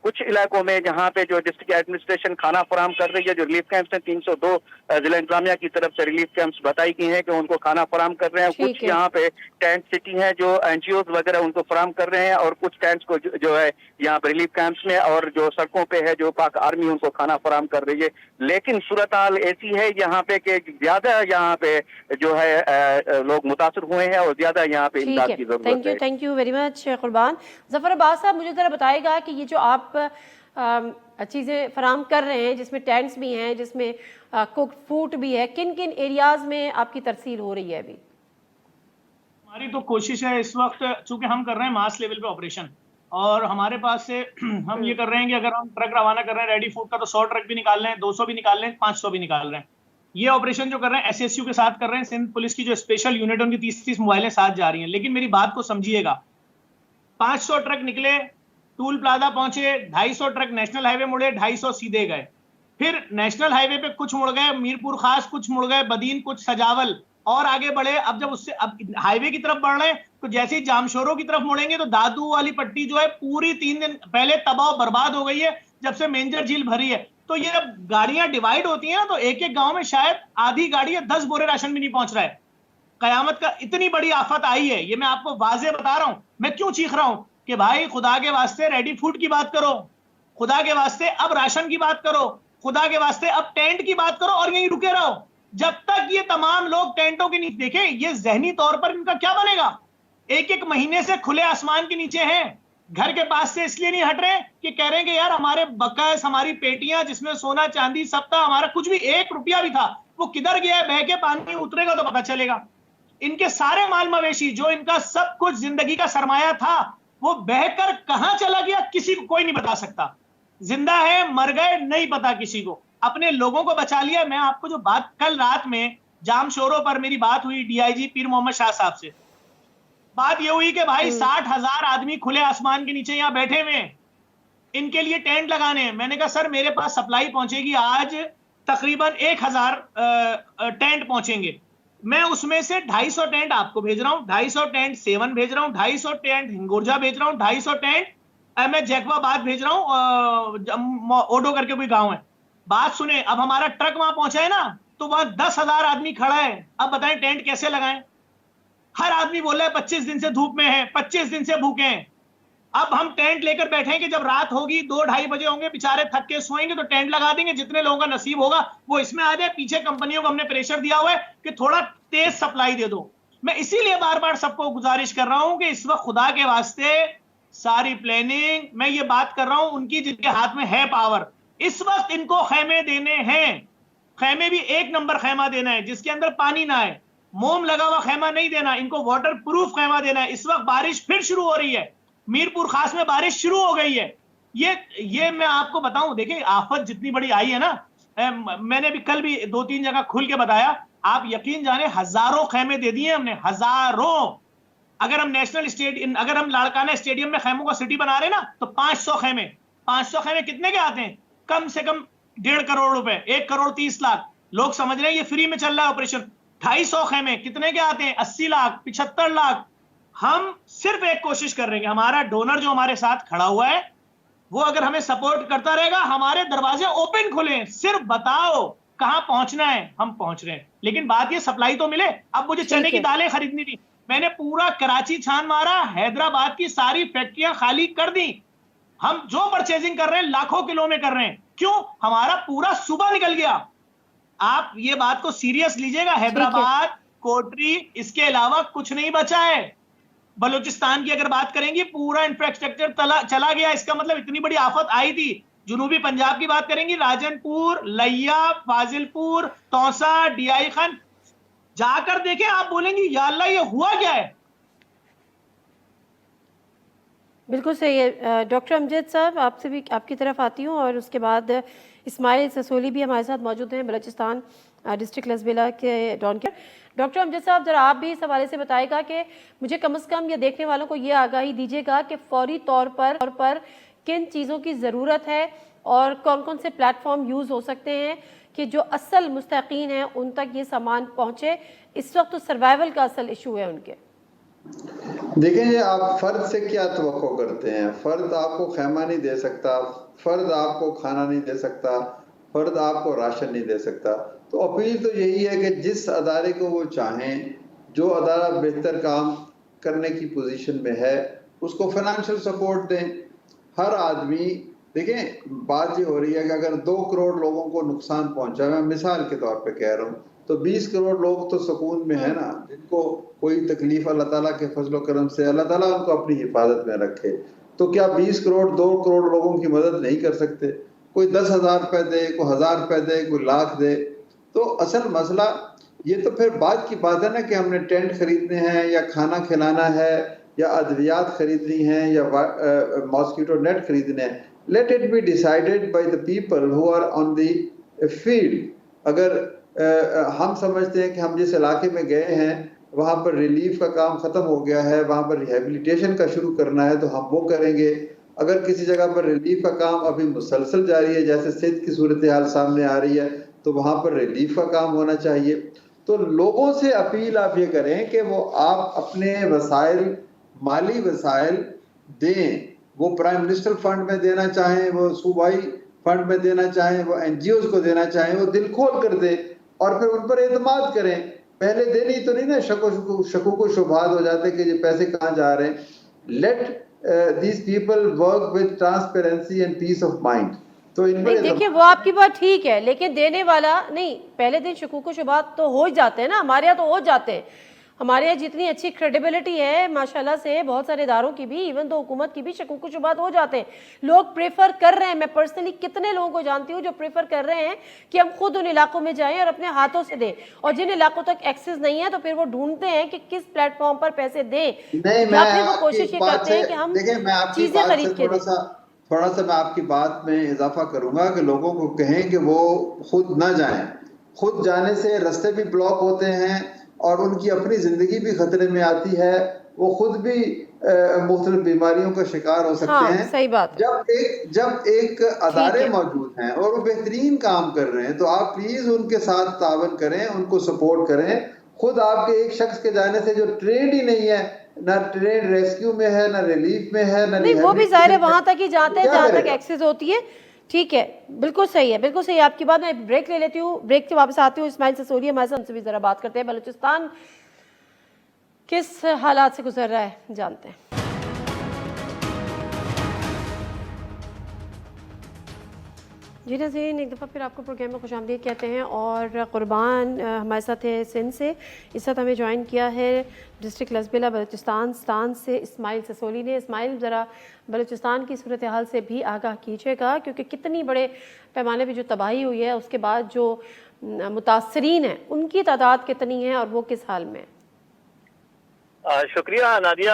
کچھ علاقوں میں جہاں پہ جو ڈسٹرکٹ ایڈمنسٹریشن کھانا فراہم کر رہی ہے, جو ریلیف کیمپس ہیں 302 ضلع انتظامیہ کی طرف سے ریلیف کیمپس بتائی گئی ہیں کہ ان کو کھانا فراہم کر رہے ہیں. کچھ یہاں پہ ٹینٹ سٹی ہیں جو این جی اوز وغیرہ ان کو فراہم کر رہے ہیں, اور کچھ ٹینٹس کو جو ہے یہاں پہ ریلیف کیمپس میں اور جو سڑکوں پہ ہے جو پاک آرمی ان کو کھانا فراہم کر رہی ہے. لیکن صورتحال ایسی ہے یہاں پہ کہ زیادہ یہاں پہ جو ہے لوگ متاثر ہوئے ہیں اور زیادہ یہاں پہ امداد کی ضرورت ہے.
تھینک یو ویری مچ قربان. ظفر عباس صاحب, مجھے ذرا بتائے گا کہ یہ جو آپ چیزیں فراہم کر رہے ہیں, جس میں ٹینٹس بھی ہیں, جس میں کوک فوڈ بھی ہے, کن کن ایریاز میں آپ کی ترسیل ہو رہی ہے ابھی؟
ہماری تو کوشش ہے اس وقت, چونکہ ہم کر رہے ہیں ماس لیول پہ آپریشن, اور ہمارے پاس سے ہم یہ کر رہے ہیں کہ اگر ہم ٹرک روانہ کر رہے ہیں ریڈی فوڈ کا تو 100 ٹرک بھی نکال رہے ہیں, 200 بھی نکال رہے ہیں, 500 بھی نکال رہے ہیں. یہ آپریشن جو کر رہے ہیں ایس ایس یو کے ساتھ کر رہے ہیں, سندھ پولیس کی جو اسپیشل یونٹ ہے ان کی 30 موبائلیں ساتھ جا رہی ہیں. لیکن میری بات کو سمجھیے گا, 500 ٹرک نکلے, ٹول پلازا پہنچے, 250 ٹرک نیشنل ہائی وے مڑے, 250 سیدھے گئے. پھر نیشنل ہائی وے پہ کچھ مڑ گئے میرپور خاص, کچھ مڑ گئے بدین, کچھ سجاول, اور آگے بڑھے. اب جب اس سے اب ہائی وے کی طرف بڑھ رہے ہیں تو جیسے ہی جامشوروں کی طرف مڑیں گے تو دادو والی پٹی جو ہے پوری 3 دن پہلے تباہ و برباد ہو گئی ہے جب سے مینجر جھیل بھری ہے. تو یہ جب گاڑیاں ڈیوائیڈ ہوتی ہیں نا تو ایک ایک گاؤں میں شاید آدھی گاڑی 10 بورے راشن بھی نہیں پہنچ رہا ہے. قیامت کا اتنی بڑی آفت آئی ہے, یہ میں آپ کو واضح بتا رہا ہوں. میں کیوں چیخ رہا ہوں کہ بھائی خدا کے واسطے ریڈی فوڈ کی بات کرو, خدا کے واسطے اب راشن کی بات کرو, خدا کے واسطے اب ٹینٹ کی بات کرو, اور یہیں رکے رہو جب تک یہ تمام لوگ ٹینٹوں کے نیچے. دیکھیں یہ ذہنی طور پر ان کا کیا بنے گا, ایک ایک مہینے سے کھلے آسمان کے نیچے ہیں, گھر کے پاس سے اس لیے نہیں ہٹ رہے کہ کہہ رہے ہیں کہ یار ہمارے بقائز, ہماری پیٹیاں جس میں سونا چاندی سب تھا, ہمارا کچھ بھی 1 روپیہ بھی تھا وہ کدھر گیا ہے, بہ کے پانی اترے گا تو پتہ چلے گا. ان کے سارے مال مویشی جو ان کا سب کچھ زندگی کا سرمایہ تھا وہ بہ کر کہاں چلا گیا کسی کو کوئی نہیں بتا سکتا. زندہ ہے مر گئے نہیں پتا کسی کو, اپنے لوگوں کو بچا لیا. میں آپ کو جو بات کل رات میں جام شوروں پر میری بات ہوئی ڈی آئی جی پیر محمد شاہ صاحب سے, بات یہ ہوئی کہ بھائی 60,000 آدمی کھلے آسمان کے نیچے یہاں بیٹھے ہوئے ہیں, ان کے لیے ٹینٹ لگانے ہیں. میں نے کہا سر میرے پاس سپلائی پہنچے گی آج تقریباً 1000 ٹینٹ پہنچیں گے. میں اس میں سے 250 ٹینٹ آپ کو بھیج رہا ہوں, 250 ٹینٹ سیون بھیج رہا ہوں, 250 ٹینٹ ہنگورجا بھیج رہا ہوں, 250 ٹینٹ میں جیکوا باد بھیج رہا ہوں, اوڈو کر کے کوئی گاؤں ہے. بات سنیں, اب ہمارا ٹرک وہاں پہنچا ہے نا تو وہاں 10,000 آدمی کھڑا ہے. اب بتائیں ٹینٹ کیسے لگائیں. ہر آدمی بول رہا ہے 25 دن سے دھوپ میں ہے, 25 دن سے بھوکے ہیں. اب ہم ٹینٹ لے کر بیٹھیں کہ جب رات ہوگی 2-2:30 بجے ہوں گے, بےچارے تھک کے سوئیں گے تو ٹینٹ لگا دیں گے, جتنے لوگوں کا نصیب ہوگا وہ اس میں آ جائے. پیچھے کمپنیوں کو ہم نے پریشر دیا ہوا ہے کہ تھوڑا تیز سپلائی دے دو. میں اسی لیے بار بار سب کو گزارش کر رہا ہوں کہ اس وقت خدا کے واسطے ساری پلاننگ, میں یہ بات کر رہا ہوں ان کی جن کے ہاتھ میں ہے پاور, اس وقت ان کو خیمے دینے ہیں. خیمے بھی 1 نمبر خیمہ دینا ہے جس کے اندر پانی نہ ہے, موم لگا ہوا خیمہ نہیں دینا, ان کو واٹر پروف خیمہ دینا ہے. اس وقت بارش پھر شروع ہو رہی ہے, میرپور خاص میں بارش شروع ہو گئی ہے. یہ میں آپ کو بتاؤں, دیکھیں آفت جتنی بڑی آئی ہے نا, میں نے بھی کل بھی 2-3 جگہ کھل کے بتایا, آپ یقین جانے ہزاروں خیمے دے دیے ہم نے, ہزاروں. اگر ہم نیشنل اسٹیڈیم, اگر ہم لاڑکانہ اسٹیڈیم میں خیموں کا سٹی بنا رہے نا تو 500 خیمے, 500 خیمے کتنے کے آتے ہیں, کم سے کم 1.5 کروڑ روپے, 1.30 کروڑ. لوگ سمجھ رہے ہیں یہ فری میں چل رہا ہے آپریشن. 250 خیمے کتنے کے آتے ہیں, 80 لاکھ, 75 لاکھ. ہم صرف ایک کوشش کر رہے ہیں کہ ہمارا ڈونر جو ہمارے ساتھ کھڑا ہوا ہے وہ اگر ہمیں سپورٹ کرتا رہے گا, ہمارے دروازے اوپن کھلیں, صرف بتاؤ کہاں پہنچنا ہے, ہم پہنچ رہے ہیں. لیکن بات یہ سپلائی تو ملے. اب مجھے چنے کی دالیں خریدنی تھی, میں نے پورا کراچی چھان مارا, حیدرآباد کی ساری فیکٹریاں خالی کر دی. ہم جو پرچیزنگ کر رہے ہیں لاکھوں کلو میں کر رہے ہیں. کیوں, ہمارا پورا صبح نکل گیا. آپ یہ بات کو سیریس لیجئے گا, حیدرآباد, کوٹری, اس کے علاوہ کچھ نہیں بچا ہے. بلوچستان کی اگر بات کریں گی پورا انفراسٹرکچر چلا گیا. اس کا مطلب اتنی بڑی آفت آئی تھی. جنوبی پنجاب کی بات کریں گی, راجن پور, لیا, فاضل پور, توسا, ڈی آئی خان, جا کر دیکھیں آپ بولیں گی یا اللہ یہ ہوا کیا ہے.
بالکل صحیح ہے. ڈاکٹر امجد صاحب آپ سے بھی آپ کی طرف آتی ہوں, اور اس کے بعد اسماعیل سسولی بھی ہمارے ساتھ موجود ہیں, بلوچستان ڈسٹرکٹ لسبیلا کے ڈان کے. ڈاکٹر امجد صاحب ذرا آپ بھی اس حوالے سے بتائے گا کہ مجھے کم از کم یہ دیکھنے والوں کو یہ آگاہی دیجیے گا کہ فوری طور پر کن چیزوں کی ضرورت ہے اور کون کون سے پلیٹ فارم یوز ہو سکتے ہیں کہ جو اصل مستحقین ہیں ان تک یہ سامان پہنچے. اس وقت تو سروائیول کا اصل ایشو ہے ان کے.
دیکھیں یہ آپ فرد سے کیا توقع کرتے ہیں؟ فرد آپ کو خیمہ نہیں دے سکتا، فرد آپ کو کھانا نہیں دے سکتا، فرد آپ کو راشن نہیں دے سکتا۔ تو اپیل تو یہی ہے کہ جس ادارے کو وہ چاہیں، جو ادارہ بہتر کام کرنے کی پوزیشن میں ہے، اس کو فائنینشیل سپورٹ دیں۔ ہر آدمی، دیکھیں بات یہ ہو رہی ہے کہ اگر 2 کروڑ لوگوں کو نقصان پہنچا، میں مثال کے طور پہ کہہ رہا ہوں، تو 20 کروڑ لوگ تو سکون میں ہے نا، جن کو کوئی تکلیف اللہ تعالیٰ کے فضل و کرم سے اللہ تعالیٰ ان کو اپنی حفاظت میں رکھے۔ تو کیا 20 کروڑ 2 کروڑ لوگوں کی مدد نہیں کر سکتے؟ کوئی 10,000 روپے دے، کوئی 1,000 روپے دے، کوئی لاکھ دے۔ تو اصل مسئلہ یہ تو پھر بعد کی بات ہے نا کہ ہم نے ٹینٹ خریدنے ہیں یا کھانا کھلانا ہے یا ادویات خریدنی ہیں یا ماسکیٹو نیٹ خریدنے ہیں۔ Let it be decided by the people who are on the field. اگر ہم سمجھتے ہیں کہ ہم جس علاقے میں گئے ہیں وہاں پر ریلیف کا کام ختم ہو گیا ہے، وہاں پر ریہیبلیٹیشن کا شروع کرنا ہے، تو ہم وہ کریں گے۔ اگر کسی جگہ پر ریلیف کا کام ابھی مسلسل جاری ہے، جیسے سندھ کی صورتحال سامنے آ رہی ہے، تو وہاں پر ریلیف کا کام ہونا چاہیے۔ تو لوگوں سے اپیل آپ یہ کریں کہ وہ آپ اپنے وسائل، مالی وسائل دیں۔ وہ پرائم منسٹر فنڈ میں دینا چاہیں، وہ صوبائی فنڈ میں دینا چاہیں، وہ این جی اوز کو دینا چاہیں، وہ دل کھول کر دیں اور پھر ان پر اعتماد کریں۔ پہلے دن ہی تو نہیں نا شکوک و شبہات ہو جاتے کہ یہ پیسے کہاں جا رہے ہیں۔ Late these people work with transparency and peace of mind. تو ان
نہیں دیکھیں وہ آپ کی بات ٹھیک ہے، لیکن دینے والا نہیں، پہلے دن شکوک و شبہات تو ہو ہی جاتے ہیں نا، ہمارے یہاں تو ہو جاتے ہیں۔ ہمارے یہاں جتنی اچھی کریڈیبلٹی ہے ماشاءاللہ سے، بہت سارے اداروں کی بھی، ایون تو حکومت کی بھی، شکوک و شبہات ہو جاتے ہیں۔ لوگ پریفر کر رہے ہیں، میں پرسنلی کتنے لوگوں کو جانتی ہوں جو پریفر کر رہے ہیں کہ ہم خود ان علاقوں میں جائیں اور اپنے ہاتھوں سے دیں، اور جن علاقوں تک ایکسس نہیں ہے تو پھر وہ ڈھونڈتے ہیں کہ کس پلیٹ فارم پر پیسے دیں،
نہیں،
یا
میں
پھر وہ
آپ کی
کوشش یہ
بات
کرتے
سے،
ہیں کہ ہم
دیکھیں میں آپ کی
چیزیں
بات سے
خرید کے دیں۔
تھوڑا سا میں آپ کی بات میں اضافہ کروں گا کہ لوگوں کو کہیں کہ وہ خود نہ جائیں۔ خود جانے سے رستے بھی بلاک ہوتے ہیں اور ان کی اپنی زندگی بھی خطرے میں آتی ہے، وہ خود بھی مختلف بیماریوں کا شکار ہو سکتے ہیں۔
صحیح بات ہے،
جب ایک ادارے موجود ہیں اور وہ بہترین کام کر رہے ہیں تو آپ پلیز ان کے ساتھ تعاون کریں، ان کو سپورٹ کریں۔ خود آپ کے ایک شخص کے جانے سے جو ٹرینڈ ہی نہیں ہے، نہ ٹرین ریسکیو میں ہے، نہ ریلیف میں ہے، نہ
نہیں وہ بھی ظاہر ہے وہاں تک ہی جاتے ہیں جہاں تک
گا؟
ایکسس ہوتی ہے۔ ٹھیک ہے، بالکل صحیح ہے، بالکل صحیح ہے آپ کی بات۔ میں بریک لے لیتی ہوں، بریک سے واپس آتی ہوں۔ اسماعیل سسولی ہمارے ساتھ، ہم سے بھی ذرا بات کرتے ہیں، بلوچستان کس حالات سے گزر رہا ہے جانتے ہیں۔ جی ناظرین، ایک دفعہ پھر آپ کو پروگرام میں خوش آمدید کہتے ہیں، اور قربان ہمارے ساتھ ہے سندھ سے۔ اس وقت ہمیں جوائن کیا ہے ڈسٹرکٹ لسبیلا بلوچستان سٹان سے اسماعیل سسولی نے۔ اسماعیل، ذرا بلوچستان کی صورتحال سے بھی آگاہ کیجیے گا، کیونکہ کتنی بڑے پیمانے پہ جو تباہی ہوئی ہے، اس کے بعد جو متاثرین ہیں ان کی تعداد کتنی ہے اور وہ کس حال میں؟
شکریہ نادیہ۔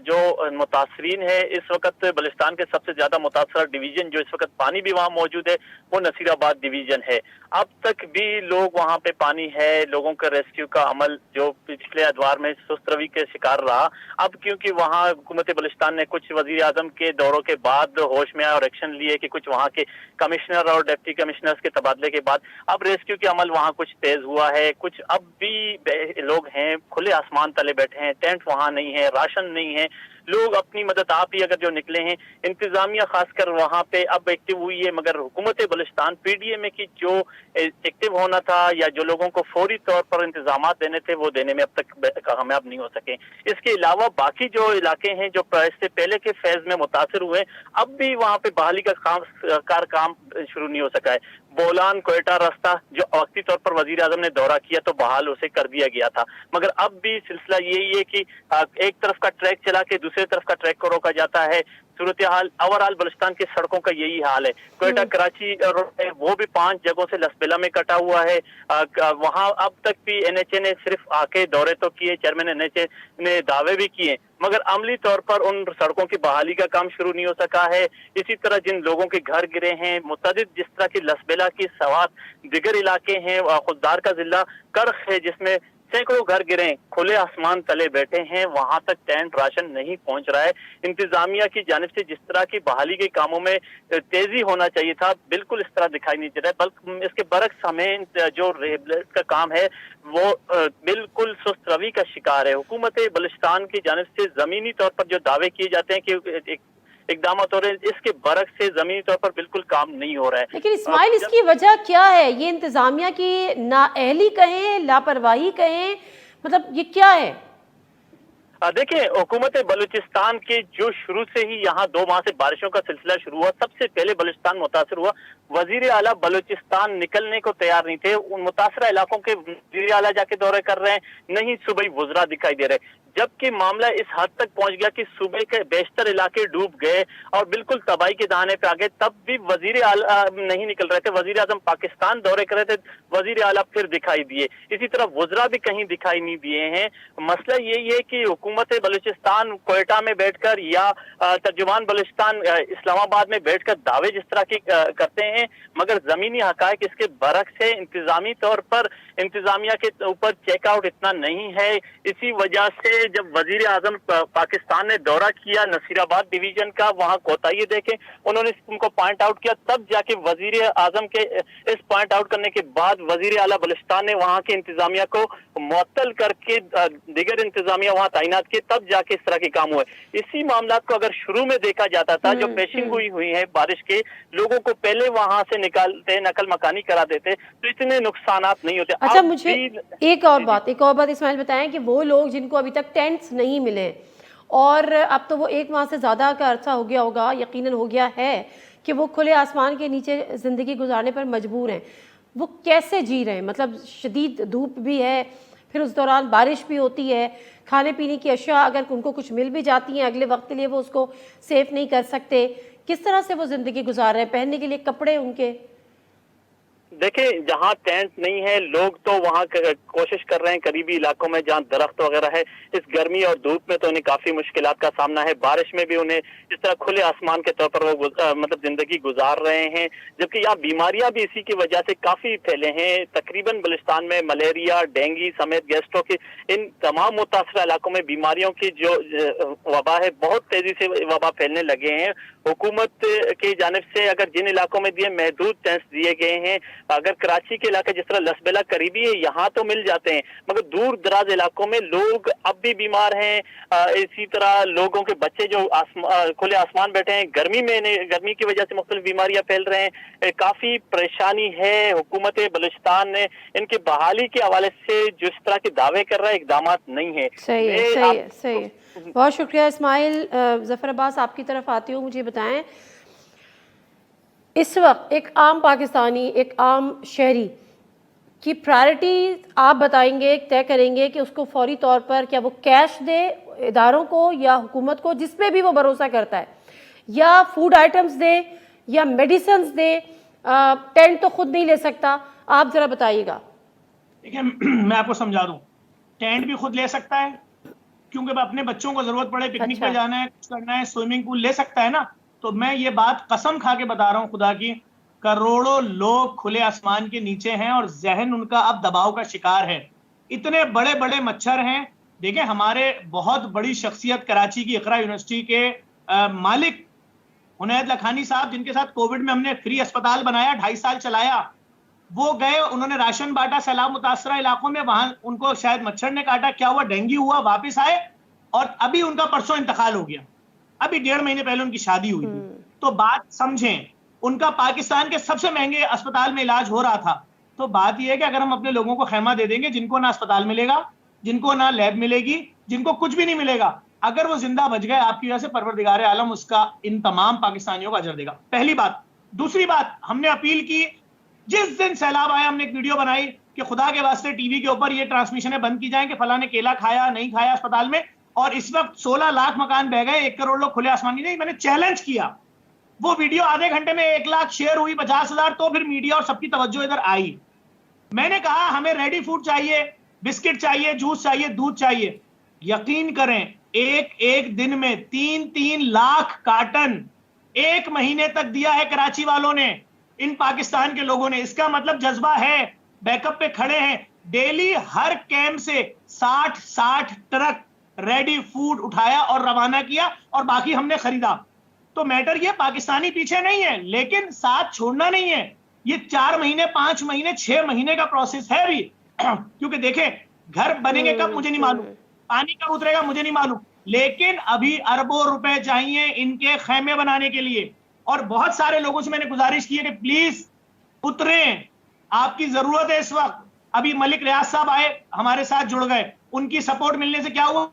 جو متاثرین ہے اس وقت بلوچستان کے سب سے زیادہ متاثرہ ڈویژن جو اس وقت پانی بھی وہاں موجود ہے وہ نصیر آباد ڈویژن ہے۔ اب تک بھی لوگ وہاں پہ پانی ہے، لوگوں کا ریسکیو کا عمل جو پچھلے ادوار میں سست روی کے شکار رہا، اب کیونکہ وہاں حکومت بلوچستان نے کچھ وزیر اعظم کے دوروں کے بعد ہوش میں آیا اور ایکشن لیے کہ کچھ وہاں کے کمشنر اور ڈپٹی کمشنرز کے تبادلے کے بعد اب ریسکیو کے عمل وہاں کچھ تیز ہوا ہے۔ کچھ اب بھی لوگ ہیں کھلے آسمان تلے بیٹھے ہیں، ٹینٹ وہاں نہیں ہے، راشن نہیں ہے، لوگ اپنی مدد آپ ہی اگر جو نکلے ہیں۔ انتظامیہ خاص کر وہاں پہ اب ایکٹیو ہوئی ہے، مگر حکومت بلوچستان پی ڈی ایم اے کی جو ایکٹیو ہونا تھا یا جو لوگوں کو فوری طور پر انتظامات دینے تھے وہ دینے میں اب تک کامیاب نہیں ہو سکے۔ اس کے علاوہ باقی جو علاقے ہیں جو اس سے پہلے کے فیز میں متاثر ہوئے، اب بھی وہاں پہ بحالی کا کام شروع نہیں ہو سکا ہے۔ بولان کوئٹہ راستہ جو وقتی طور پر وزیر اعظم نے دورہ کیا تو بحال اسے کر دیا گیا تھا، مگر اب بھی سلسلہ یہی ہے کہ ایک طرف کا ٹریک چلا کے دوسرے طرف کا ٹریک کو روکا جاتا ہے۔ صورتحال اوورآل بلوچستان کی سڑکوں کا یہی حال ہے۔ کوئٹہ کراچی روڈ ہے وہ بھی 5 جگہوں سے لسبیلا میں کٹا ہوا ہے۔ وہاں اب تک بھی این ایچ اے نے صرف آ کے دورے تو کیے، چیئرمین این ایچ اے نے دعوے بھی کیے، مگر عملی طور پر ان سڑکوں کی بحالی کا کام شروع نہیں ہو سکا ہے۔ اسی طرح جن لوگوں کے گھر گرے ہیں، متعدد جس طرح کی لسبیلا کی سوات دیگر علاقے ہیں، خوددار کا ضلع کرخ ہے جس میں सैकड़ों घर गिरे, खुले आसमान तले बैठे हैं, वहां तक टेंट राशन नहीं पहुंच रहा है। इंतजामिया की जानिब से जिस तरह की बहाली के कामों में तेजी होना चाहिए था, बिल्कुल इस तरह दिखाई नहीं दे रहा है, बल्कि इसके बरक्स हमें जो का काम है वो बिल्कुल सुस्त रवि का शिकार है। हुकूमत बलूचिस्तान की जानिब से जमीनी तौर पर जो दावे किए जाते हैं कि इकदाम हो रहे हैं, इसके बरक्स से जमीनी तौर पर बिल्कुल काम नहीं हो रहा है।
लेकिन इस्माइल, इसकी वजह क्या है? ये इंतजामिया की नाअहली कहें, लापरवाही कहें, मतलब ये क्या है?
देखिए, हुकूमत बलूचिस्तान के जो शुरू से ही यहाँ 2 माह से बारिशों का सिलसिला शुरू हुआ, सबसे पहले बलूचिस्तान मुतासर हुआ। वजीर आला बलूचिस्तान निकलने को तैयार नहीं थे। उन मुतासरा इलाकों के वजीर आला जाके दौरे कर रहे हैं, नहीं सुबह वुज़रा दिखाई दे रहे, जबकि मामला इस हद तक पहुंच गया कि सूबे के बेशतर इलाके डूब गए और बिल्कुल तबाही के दहाने पे आ गए, तब भी वजीर आला नहीं निकल रहे थे। वजीर आजम पाकिस्तान दौरे कर रहे थे, वजीर आला फिर दिखाई दिए। इसी तरह वुज़रा भी कहीं दिखाई नहीं दिए हैं। मसला यही है कि हुकूमत बलूचिस्तान क्वेटा में बैठकर या तर्जुमान बलूचिस्तान इस्लामाबाद में बैठकर दावे जिस तरह की करते हैं, मगर जमीनी हकायक इसके बरक्स है। इंतजामी तौर पर इंतजामिया के ऊपर चेकआउट इतना नहीं है। इसी वजह से जब वजीर आजम पाकिस्तान ने दौरा किया नसीराबाद डिवीजन का, वहां कोताही देखे, उन्होंने उनको पॉइंट आउट किया, तब जाके वजीर आजम के इस पॉइंट आउट करने के बाद वजीर आला बलूचिस्तान ने वहां की इंतजामिया को मुअत्तल करके दीगर इंतजामिया वहां तैनात किए, तब जाके इस तरह के काम हुए। इसी मामला को अगर शुरू में देखा जाता था, जो पेशिंग हुई है बारिश के, लोगों को पहले वहां से निकालते, नकल मकानी करा देते, तो इतने नुकसानात नहीं होते।
अच्छा, मुझे एक और बात इस्माइल बताएं कि वो लोग जिनको अभी तक टेंट्स नहीं मिले और अब तो वो 1 माह से ज़्यादा का अरसा हो गया होगा, यकीनन हो गया है, कि वो खुले आसमान के नीचे ज़िंदगी गुजारने पर मजबूर हैं, वो कैसे जी रहे हैं? मतलब शदीद धूप भी है, फिर उस दौरान बारिश भी होती है, खाने पीने की अशिया अगर उनको कुछ मिल भी जाती हैं अगले वक्त के लिए वो उसको सेफ नहीं कर सकते। किस तरह से वो ज़िंदगी गुजार रहे हैं? पहनने के लिए कपड़े उनके?
देखिए, जहाँ टेंट नहीं है, लोग तो वहाँ कोशिश कर रहे हैं करीबी इलाकों में जहाँ दरख्त वगैरह है। इस गर्मी और धूप में तो उन्हें काफी मुश्किलात का सामना है। बारिश में भी उन्हें इस तरह खुले आसमान के तौर पर वो मतलब जिंदगी गुजार रहे हैं, जबकि यहाँ बीमारियां भी इसी की वजह से काफी फैले हैं। तकरीबन बलूचिस्तान में मलेरिया, डेंगू समेत गैस्ट्रो की इन तमाम मुतासरा इलाकों में बीमारियों की जो वबा है, बहुत तेजी से वबा फैलने लगे हैं। हुकूमत की जानिब से अगर जिन इलाकों में दिए महदूद टेंट्स दिए गए हैं, अगर कराची के इलाके जिस तरह लसबेला करीबी है, यहाँ तो मिल जाते हैं, मगर दूर दराज इलाकों में लोग अब भी बीमार हैं। इसी तरह लोगों के बच्चे जो खुले आसमान बैठे हैं, गर्मी की वजह से मुख्तलिफ बीमारियां फैल रहे हैं, काफी परेशानी है। हुकूमत बलूचिस्तान ने इनके बहाली के हवाले से जिस तरह के दावे कर रहा है, इकदाम नहीं है।
सही है। बहुत शुक्रिया इस्माइल। जफर अब्बास, आपकी तरफ आती हूँ, मुझे बताएं इस वक्त एक आम पाकिस्तानी, एक आम शहरी की प्रायोरिटी आप बताएंगे, तय करेंगे कि उसको फौरी तौर पर क्या वो कैश दे इदारों को या हुकूमत को जिस पे भी वो भरोसा करता है, या फूड आइटम्स दे या मेडिसिन्स दे? टेंट तो खुद नहीं ले सकता, आप जरा बताइएगा।
देखिए, मैं आपको समझा दूं, टेंट भी खुद ले सकता है, क्योंकि अपने बच्चों को जरूरत पड़े, पिकनिक पे जाना है, कुछ करना है, स्विमिंग पूल ले सकता है ना। तो मैं ये बात कसम खा के बता रहा हूँ खुदा की, करोड़ों लोग खुले आसमान के नीचे हैं और जहन उनका अब दबाव का शिकार है। इतने बड़े बड़े मच्छर हैं। देखें, हमारे बहुत बड़ी शख्सियत कराची की इकरा यूनिवर्सिटी के मालिक उनैद लखानी साहब, जिनके साथ कोविड में हमने फ्री अस्पताल बनाया, 2.5 साल चलाया, वो गए, उन्होंने राशन बांटा सैलाब मुतासरा इलाकों में, वहां उनको शायद मच्छर ने काटा, क्या हुआ, डेंगू हुआ, वापस आए और अभी उनका परसों इंतकाल हो गया। अभी 1.5 महीने पहले उनकी शादी हुई थी। तो बात समझें, उनका पाकिस्तान के सबसे महंगे अस्पताल में इलाज हो रहा था। तो बात यह है कि अगर हम अपने लोगों को खैमा दे देंगे, जिनको ना अस्पताल मिलेगा, जिनको ना लैब मिलेगी, जिनको कुछ भी नहीं मिलेगा, अगर वो जिंदा बच गए, आपकी वजह से परवरदिगार आलम उसका इन तमाम पाकिस्तानियों का अजर देगा। पहली बात। दूसरी बात, हमने अपील की, जिस दिन सैलाब आया हमने एक वीडियो बनाई कि खुदा के वास्ते टीवी के ऊपर ये ट्रांसमिशनें बंद की जाएं कि फलां ने केला खाया नहीं खाया अस्पताल में, और इस वक्त 16 लाख मकान बह गए, 1 करोड़ लोग खुले आसमान नहीं। मैंने चैलेंज किया, वो वीडियो आधे घंटे में 1 लाख शेयर हुई, 50,000, तो फिर मीडिया और सबकी तवज्जो इधर आई। मैंने कहा हमें रेडी फूड चाहिए, बिस्किट चाहिए, जूस चाहिए, दूध चाहिए। यकीन करें, एक दिन में 3-3 लाख कार्टन 1 महीने तक दिया है कराची वालों ने, इन पाकिस्तान के लोगों ने। इसका मतलब जज्बा है, बैकअप पे खड़े हैं। डेली हर कैंप से 60 ट्रक रेडी फूड उठाया और रवाना किया और बाकी हमने खरीदा। तो मैटर ये पाकिस्तानी पीछे नहीं है, लेकिन साथ छोड़ना नहीं है। ये 4 महीने 5 महीने 6 महीने का प्रोसेस है भी क्योंकि देखें घर बनेंगे कब मुझे नहीं मालूम, पानी कब उतरेगा मुझे नहीं मालूम, लेकिन अभी अरबों रुपए चाहिए इनके खेमे बनाने के लिए। और बहुत सारे लोगों से मैंने गुजारिश की है कि प्लीज उतरें, आपकी जरूरत है इस वक्त। अभी मलिक रियाज साहब आए, हमारे साथ जुड़ गए, उनकी सपोर्ट मिलने से क्या हुआ,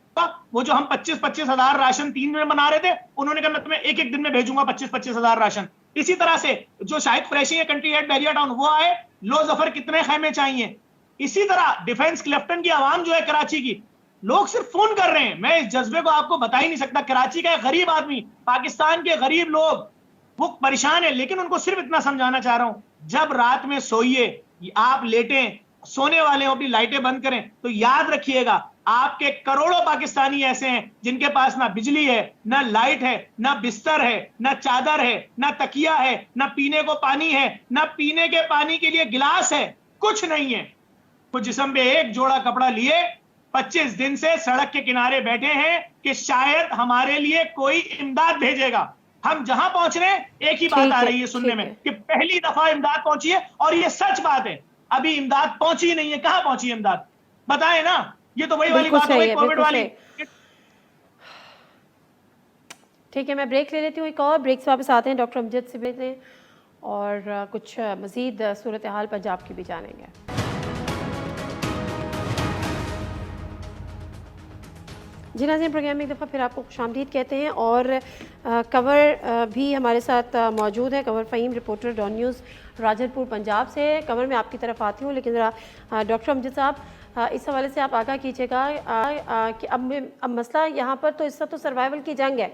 वो जो हम 25-25 हजार राशन 3 दिन में बना रहे थे, उन्होंने कहा मैं तुम्हें एक दिन में भेजूंगा 25-25 हजार राशन। इसी तरह से जो शाहिद कुरैशी है कंट्री हेड बैरिया टाउन, वो आए, लो जफर कितने खेमे चाहिए। इसी तरह डिफेंस क्लिफ्टन की आवाम जो है कराची की, लोग सिर्फ फोन कर रहे हैं, मैं इस जज्बे को आपको बता ही नहीं सकता। कराची का एक गरीब आदमी, पाकिस्तान के गरीब लोग वो परेशान है, लेकिन उनको सिर्फ इतना समझाना चाह रहा हूं, जब रात में सोइए, आप लेटें, सोने वाले हो अपनी लाइटें बंद करें, तो याद रखिएगा आपके करोड़ों पाकिस्तानी ऐसे हैं जिनके पास ना बिजली है, ना लाइट है, ना बिस्तर है, ना चादर है, ना तकिया है, ना पीने को पानी है, ना पीने के पानी के लिए गिलास है, कुछ नहीं है। वो जिस्म पे एक जोड़ा कपड़ा लिए 25 दिन से सड़क के किनारे बैठे हैं कि शायद हमारे लिए कोई इमदाद भेजेगा। हम जहां पहुंच रहे हैं, एक ही बात आ रही है सुनने में कि पहली दफा इमदाद पहुंची है, और ये सच बात है, अभी इमदाद पहुंची नहीं है। कहां पहुंची इमदाद, बताएं ना। ये तो वही वाली बात है, कोविड वाली।
ठीक है, मैं ब्रेक ले लेती हूँ एक और, ब्रेक से वापस आते हैं, डॉक्टर अमजद से मिलते हैं और कुछ मजीद सूरत हाल पंजाब की भी जानेंगे। जी नाज़रीन, प्रोग्राम में एक दफ़ा फिर आपको खुशामदीद कहते हैं और कंवर भी हमारे साथ मौजूद है, Kanwar Faheem, reporter Dawn News Rajanpur Punjab से। कंवर मैं आपकी तरफ आती हूँ, लेकिन ज़रा डॉक्टर अमजद साहब इस हवाले से आप आगाह कीजिएगा कि अब मसला यहाँ पर तो इस तो सर्वाइवल की जंग है,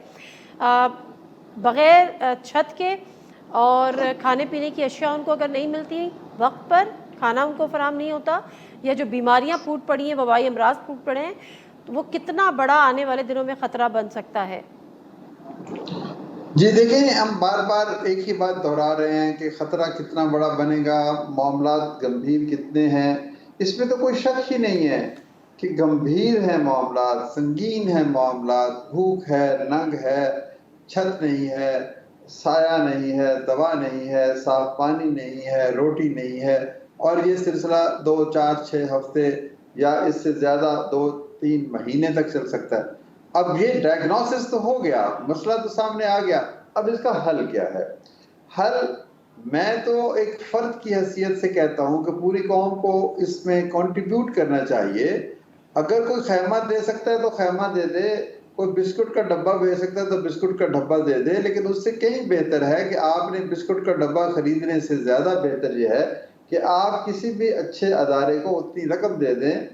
बग़ैर छत के और खाने पीने की अशिया उनको अगर नहीं मिलती वक्त पर, खाना उनको फराहम नहीं होता, या जो बीमारियाँ फूट पड़ी हैं, वबाई अमराज फूट पड़े हैं, तो वो कितना बड़ा आने वाले दिनों में ख़तरा बन सकता है।
जी देखें, हम बार बार एक ही बात दोहरा रहे हैं कि ख़तरा कितना बड़ा बनेगा, मामलात गंभीर कितने हैं, इसमें तो कोई शक ही नहीं है कि गंभीर है मामलात, संगीन है मामलात। भूख है, नंग है, छत नहीं है, साया नहीं है, दवा नहीं है, साफ पानी नहीं है, रोटी नहीं है, और ये सिलसिला 2, 4, 6 हफ्ते या इससे ज़्यादा 2-3 महीने तक चल सकता है। अब ये डायग्नोसिस तो हो गया, मसला तो सामने आ गया, अब इसका हल क्या है? हल मैं तो एक फर्द की हैसियत से कहता हूँ कि पूरी कौम को इसमें कंट्रीब्यूट करना चाहिए। अगर कोई खैमा दे सकता है तो खैमा दे दे, कोई बिस्कुट का डब्बा भेज सकता है तो बिस्कुट का डब्बा दे दे, लेकिन उससे कहीं बेहतर है कि आपने बिस्कुट का डब्बा खरीदने से ज़्यादा बेहतर यह है कि आप किसी भी अच्छे अदारे को उतनी रकम दे दें,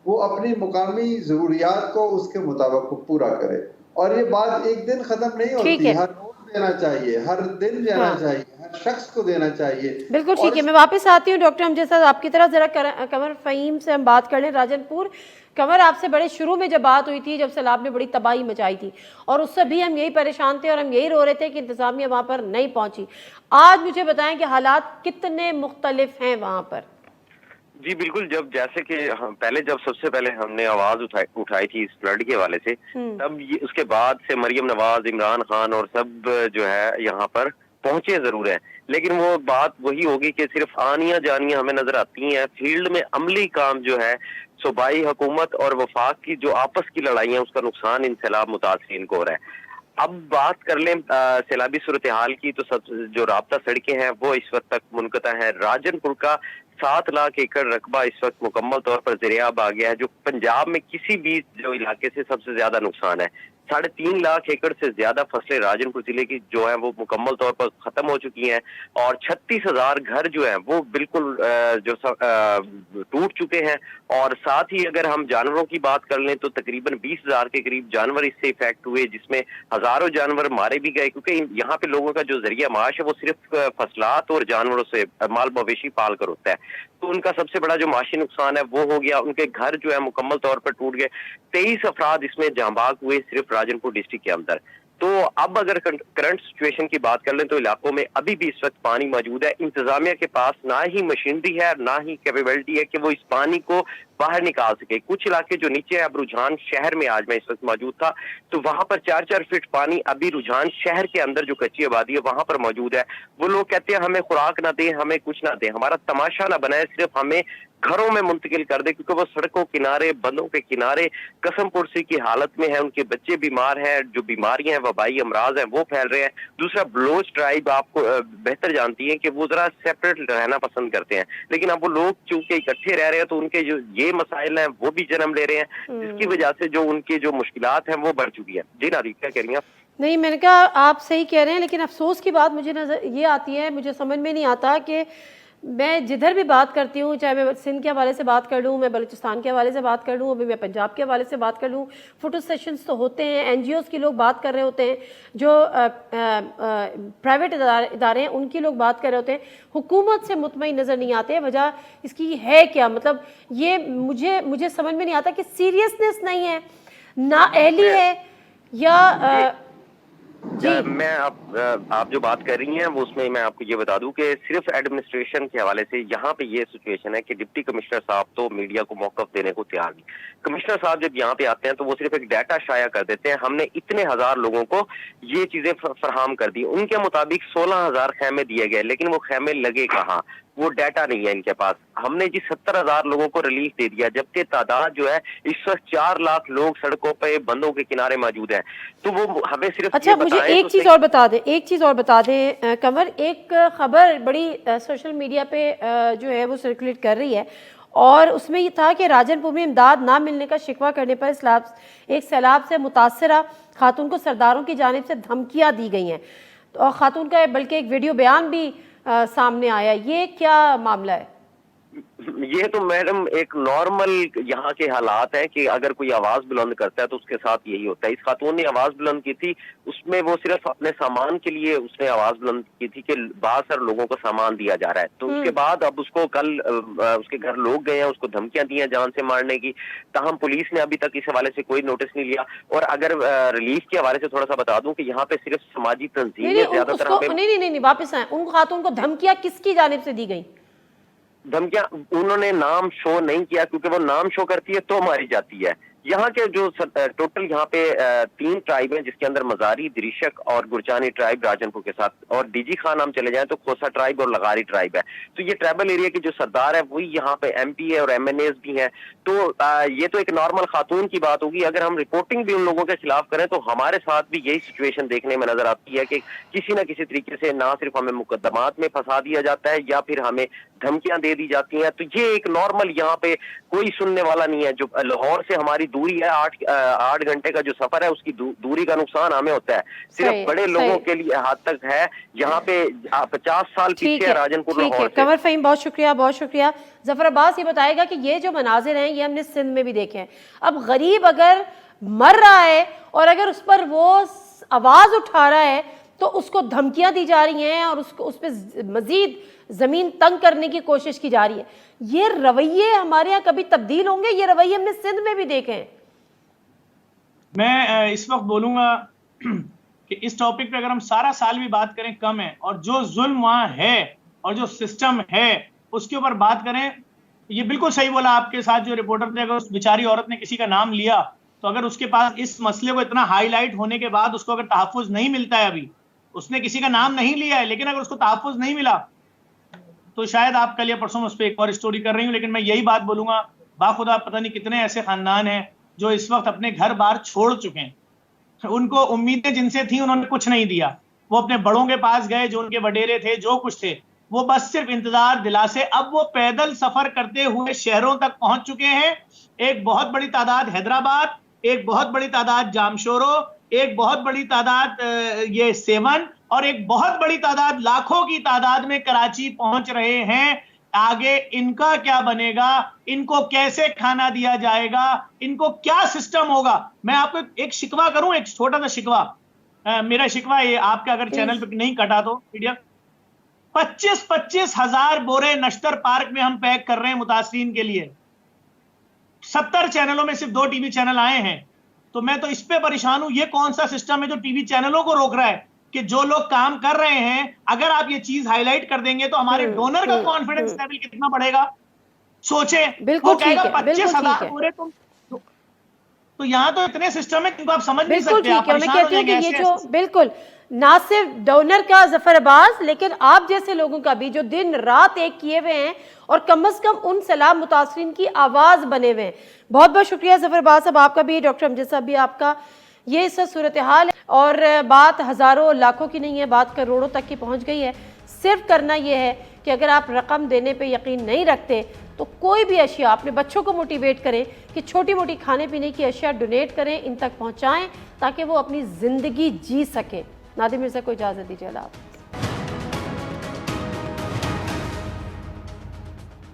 वो अपनी मुकामी ज़रूरियात को उसके मुताबिक पूरा करे। और ये बात एक दिन ख़त्म नहीं होती, हर रोज़ देना चाहिए, हर दिन देना चाहिए, हर शख्स को देना चाहिए।
बिल्कुल ठीक है, मैं वापस आती हूँ डॉक्टर अमजद साहब आपकी तरफ। ज़रा कंवर फ़हीम से हम बात कर लें, राजनपुर। कंवर, आपसे बड़े शुरू में जब बात हुई थी, जब सैलाब ने बड़ी तबाही मचाई थी, और उससे भी हम यही परेशान थे और हम यही रो रहे थे कि इंतज़ामिया वहाँ पर नहीं पहुँची। आज मुझे बताएं कि हालात कितने मुख्तलिफ हैं वहाँ पर।
जी बिल्कुल, जैसे कि पहले जब सबसे पहले हमने आवाज उठाई थी इस फ्लड के हवाले से, तब उसके बाद से मरियम नवाज, इमरान खान और सब जो है यहाँ पर पहुंचे जरूर है, लेकिन वो बात वही होगी कि सिर्फ आनियां जानियां हमें नजर आती हैं। फील्ड में अमली काम जो है, सूबाई हुकूमत और वफाक की जो आपस की लड़ाइयां, उसका नुकसान इन सैलाब मुतासरीन को हो रहा है। अब बात कर लें सैलाबी सूरत हाल की, तो सब जो राब्ता सड़कें हैं वो इस वक्त तक मुनक़ता है। राजनपुर का 7 लाख एकड़ रकबा इस वक्त मुकम्मल तौर पर ज़रियाब आ गया है, जो पंजाब में किसी भी जो इलाके से सबसे ज्यादा नुकसान है। 3.5 लाख एकड़ से ज्यादा फसलें राजनपुर जिले की जो है वो मुकम्मल तौर पर खत्म हो चुकी हैं, और 36,000 घर जो है वो बिल्कुल टूट चुके हैं। और साथ ही अगर हम जानवरों की बात कर लें तो तकरीबन 20,000 के करीब जानवर इससे इफेक्ट हुए, जिसमें हजारों जानवर मारे भी गए, क्योंकि यहाँ पे लोगों का जो जरिया माश है वो सिर्फ फसलात और जानवरों से, माल मवेशी पाल कर होता है। तो उनका सबसे बड़ा जो माशी नुकसान है वो हो गया। उनके घर जो है मुकम्मल तौर पर टूट गए। 23 अफराद इसमें जांबाग हुए सिर्फ राजनपुर डिस्ट्रिक्ट के अंदर। تو اب اگر کرنٹ سچویشن کی بات کر لیں تو علاقوں میں ابھی بھی اس وقت پانی موجود ہے. انتظامیہ کے پاس نہ ہی مشینری ہے نہ ہی کیپیبلٹی ہے کہ وہ اس پانی کو باہر نکال سکے. کچھ علاقے جو نیچے ہے، اب رجحان شہر میں آج میں اس وقت موجود تھا تو وہاں پر 4-4 فٹ پانی ابھی رجحان شہر کے اندر جو کچی آبادی ہے وہاں پر موجود ہے. وہ لوگ کہتے ہیں ہمیں خوراک نہ دیں، ہمیں کچھ نہ دیں، ہمارا تماشا نہ بنائے، صرف ہمیں گھروں میں منتقل کر دے، کیونکہ وہ سڑکوں کنارے، بندوں کے کنارے قسم پرسی کی حالت میں ہے. ان کے بچے بیمار ہیں، جو بیماریاں ہیں، وبائی امراض ہیں وہ پھیل رہے ہیں. دوسرا بلوچ ٹرائب آپ کو بہتر جانتی ہیں کہ وہ ذرا سیپریٹ رہنا پسند کرتے ہیں، لیکن اب وہ لوگ چونکہ اکٹھے رہ رہے ہیں تو ان کے جو یہ مسائل ہیں وہ بھی جنم لے رہے ہیں، جس کی وجہ سے جو ان کے جو مشکلات ہیں وہ بڑھ چکی ہیں. جی نادر کیا کہہ رہی ہیں آپ؟
نہیں، میں نے کہا آپ صحیح کہہ رہے ہیں، لیکن افسوس کی بات مجھے نظر یہ آتی ہے، مجھے سمجھ میں نہیں آتا کہ میں جدھر بھی بات کرتی ہوں، چاہے میں سندھ کے حوالے سے بات کر لوں، میں بلوچستان کے حوالے سے بات کر لوں، ابھی میں پنجاب کے حوالے سے بات کر لوں، فوٹو سیشنز تو ہوتے ہیں، این جی اوز کی لوگ بات کر رہے ہوتے ہیں، جو پرائیویٹ ادارے ہیں ان کی لوگ بات کر رہے ہوتے ہیں، حکومت سے مطمئن نظر نہیں آتے. وجہ اس کی ہے کیا؟ مطلب یہ مجھے سمجھ میں نہیں آتا کہ سیریسنس نہیں ہے، نااہلی ہے، یا جی
میں آپ جو بات کر رہی ہیں وہ اس میں میں آپ کو یہ بتا دوں کہ صرف ایڈمنسٹریشن کے حوالے سے یہاں پہ یہ سچویشن ہے کہ ڈپٹی کمشنر صاحب تو میڈیا کو موقف دینے کو تیار نہیں. کمشنر صاحب جب یہاں پہ آتے ہیں تو وہ صرف ایک ڈیٹا شائع کر دیتے ہیں، ہم نے اتنے ہزار لوگوں کو یہ چیزیں فراہم کر دی. ان کے مطابق 16,000 خیمے دیے گئے، لیکن وہ خیمے لگے کہاں؟ وہ ڈیٹا نہیں ہے ان کے پاس. ہم نے جی 70,000 لوگوں کو ریلیف دے دیا، جبکہ تعداد جو ہے اس وقت 4 لاکھ لوگ سڑکوں پہ بندوں کے کنارے موجود ہیں. تو وہ ہمیں صرف
اچھا، مجھے ایک چیز اور بتا دیں قمر، ایک خبر بڑی سوشل میڈیا پہ جو ہے وہ سرکولیٹ کر رہی ہے، اور اس میں یہ تھا کہ راجن پور میں امداد نہ ملنے کا شکوہ کرنے پر ایک سیلاب سے متاثرہ خاتون کو سرداروں کی جانب سے دھمکیاں دی گئی ہیں، اور خاتون کا بلکہ ایک ویڈیو بیان بھی سامنے آیا. یہ کیا معاملہ ہے؟
یہ تو میڈم ایک نارمل یہاں کے حالات ہیں کہ اگر کوئی آواز بلند کرتا ہے تو اس کے ساتھ یہی ہوتا ہے. اس خاتون نے آواز بلند کی تھی، اس میں وہ صرف اپنے سامان کے لیے اس نے آواز بلند کی تھی کہ بہت سارے لوگوں کو سامان دیا جا رہا ہے. تو اس کے بعد اب اس کو کل اس کے گھر لوگ گئے ہیں، اس کو دھمکیاں دی ہیں جان سے مارنے کی. تاہم پولیس نے ابھی تک اس حوالے سے کوئی نوٹس نہیں لیا. اور اگر ریلیف کے حوالے سے تھوڑا سا بتا دوں کہ یہاں پہ صرف سماجی تنظیمیں زیادہ تر
نہیں واپس آئیں، ان خاتون کو دھمکیاں کس کی جانب سے دی گئی؟
دھمکیاں انہوں نے نام شو نہیں کیا، کیونکہ وہ نام شو کرتی ہے تو ماری جاتی ہے. یہاں کے جو ٹوٹل یہاں پہ 3 ٹرائب ہیں، جس کے اندر مزاری، دریشک اور گرجانی ٹرائب راجن پور کے ساتھ، اور ڈی جی خان ہم چلے جائیں تو کھوسا ٹرائب اور لغاری ٹرائب ہے. تو یہ ٹرائبل ایریا کے جو سردار ہے وہی یہاں پہ ایم پی ہے اور ایم این ایز بھی ہیں. تو یہ تو ایک نارمل خاتون کی بات ہوگی. اگر ہم رپورٹنگ بھی ان لوگوں کے خلاف کریں تو ہمارے ساتھ بھی یہی سچویشن دیکھنے میں نظر آتی ہے کہ کسی نہ کسی طریقے سے نہ صرف ہمیں مقدمات میں پھنسا دیا جاتا ہے یا پھر ہمیں دھمکیاں دے دی جاتی ہیں. تو یہ ایک نارمل، یہاں پہ کوئی سننے والا نہیں ہے. جو لاہور سے ہماری دوری ہے 8 گھنٹے کا جو سفر ہے، اس کی دوری کا نقصان ہمیں ہوتا ہے. صرف بڑے لوگوں کے لیے حد تک ہے. یہاں پہ 50 سال پیچھے ہے راجن پور لاہور سے.
قمر فہیم بہت شکریہ. ظفر عباس یہ بتائے گا کہ یہ جو مناظر ہیں یہ ہم نے سندھ میں بھی دیکھے ہیں. اب غریب اگر مر رہا ہے اور اگر اس پر وہ آواز اٹھا رہا ہے تو اس کو دھمکیاں دی جا رہی ہیں اور اس پہ مزید زمین تنگ کرنے کی کوشش کی جا رہی ہے. یہ رویے ہمارے یہاں کبھی تبدیل ہوں گے؟ یہ رویے ہم نے سندھ میں بھی دیکھے ہیں.
میں اس وقت بولوں گا کہ اس ٹاپک پہ اگر ہم سارا سال بھی بات کریں کم ہے، اور جو ظلم وہاں ہے اور جو سسٹم ہے اس کے اوپر بات کریں. یہ بالکل صحیح بولا آپ کے ساتھ جو رپورٹر تھے. اگر اس بیچاری عورت نے کسی کا نام لیا تو اگر اس کے پاس اس مسئلے کو اتنا ہائی لائٹ ہونے کے بعد اس کو اگر تحفظ نہیں ملتا ہے، ابھی اس نے کسی کا نام نہیں لیا ہے لیکن اگر اس کو تحفظ نہیں ملا تو شاید آپ کل یا پرسوں اس پہ ایک اور اسٹوری کر رہی ہوں. لیکن میں یہی بات بولوں گا، باخدا پتہ نہیں کتنے ایسے خاندان ہیں جو اس وقت اپنے گھر بار چھوڑ چکے ہیں. ان کو امیدیں جن سے تھیں انہوں نے کچھ نہیں دیا. وہ اپنے بڑوں کے پاس گئے، جو ان کے وڈیرے تھے، جو کچھ تھے، وہ بس صرف انتظار دلاسے. اب وہ پیدل سفر کرتے ہوئے شہروں تک پہنچ چکے ہیں. ایک بہت بڑی تعداد حیدرآباد، ایک بہت بڑی تعداد جامشورو، ایک بہت بڑی تعداد یہ سیون، اور ایک بہت بڑی تعداد لاکھوں کی تعداد میں کراچی پہنچ رہے ہیں. آگے ان کا کیا بنے گا؟ ان کو کیسے کھانا دیا جائے گا؟ ان کو کیا سسٹم ہوگا؟ میں آپ کو ایک شکوہ کروں، ایک چھوٹا سا شکوہ. میرا شکوہ یہ آپ کے اگر چینل پہ نہیں کٹا تو میڈیا 25 ہزار بورے نشتر پارک میں ہم پیک کر رہے ہیں متاثرین کے لیے. 70 چینلوں میں صرف 2 ٹی وی چینل آئے ہیں. तो मैं तो इस पे परेशान हूं, ये कौन सा सिस्टम है जो टीवी चैनलों को रोक रहा है कि जो लोग काम कर रहे हैं, अगर आप ये चीज हाईलाइट कर देंगे तो हमारे डोनर का कॉन्फिडेंस लेवल कितना बढ़ेगा। सोचे,
बिल्कुल
वो कहेगा
ठीक है, बिल्कुल
25,000
ठीक है।
बोरे तुम, तो यहाँ तो इतने सिस्टम है जिनको आप समझ नहीं
बिल्कुल
सकते, आप
ठीक है। मैं
परेशान हो
कहती हूँ कि
जाएंगे
ये
ऐसे
जो
ऐसे।
बिल्कुल ना सिर्फ डोनर का जफर अब्बास, लेकिन आप जैसे लोगों का भी जो दिन रात एक किए हुए हैं और कम से कम उन सैलाब मुतासरीन की आवाज बने हुए हैं। बहुत बहुत शुक्रिया जफर अब्बास साहब आपका भी, डॉक्टर अमजद साहब भी आपका। ये इस सूरत हाल है और बात हजारों लाखों की नहीं है, बात करोड़ों तक की पहुंच गई है। सिर्फ करना यह है कि अगर आप रकम देने पे यकीन नहीं रखते तो कोई भी अशिया अपने बच्चों को मोटिवेट करें कि छोटी मोटी खाने पीने की अशिया डोनेट करें, इन तक पहुंचाएं ताकि वो अपनी ज़िंदगी जी सकें। नादिम मिर्ज़ा को इजाज़त दीजिए। अल्लाह हाफ़िज़।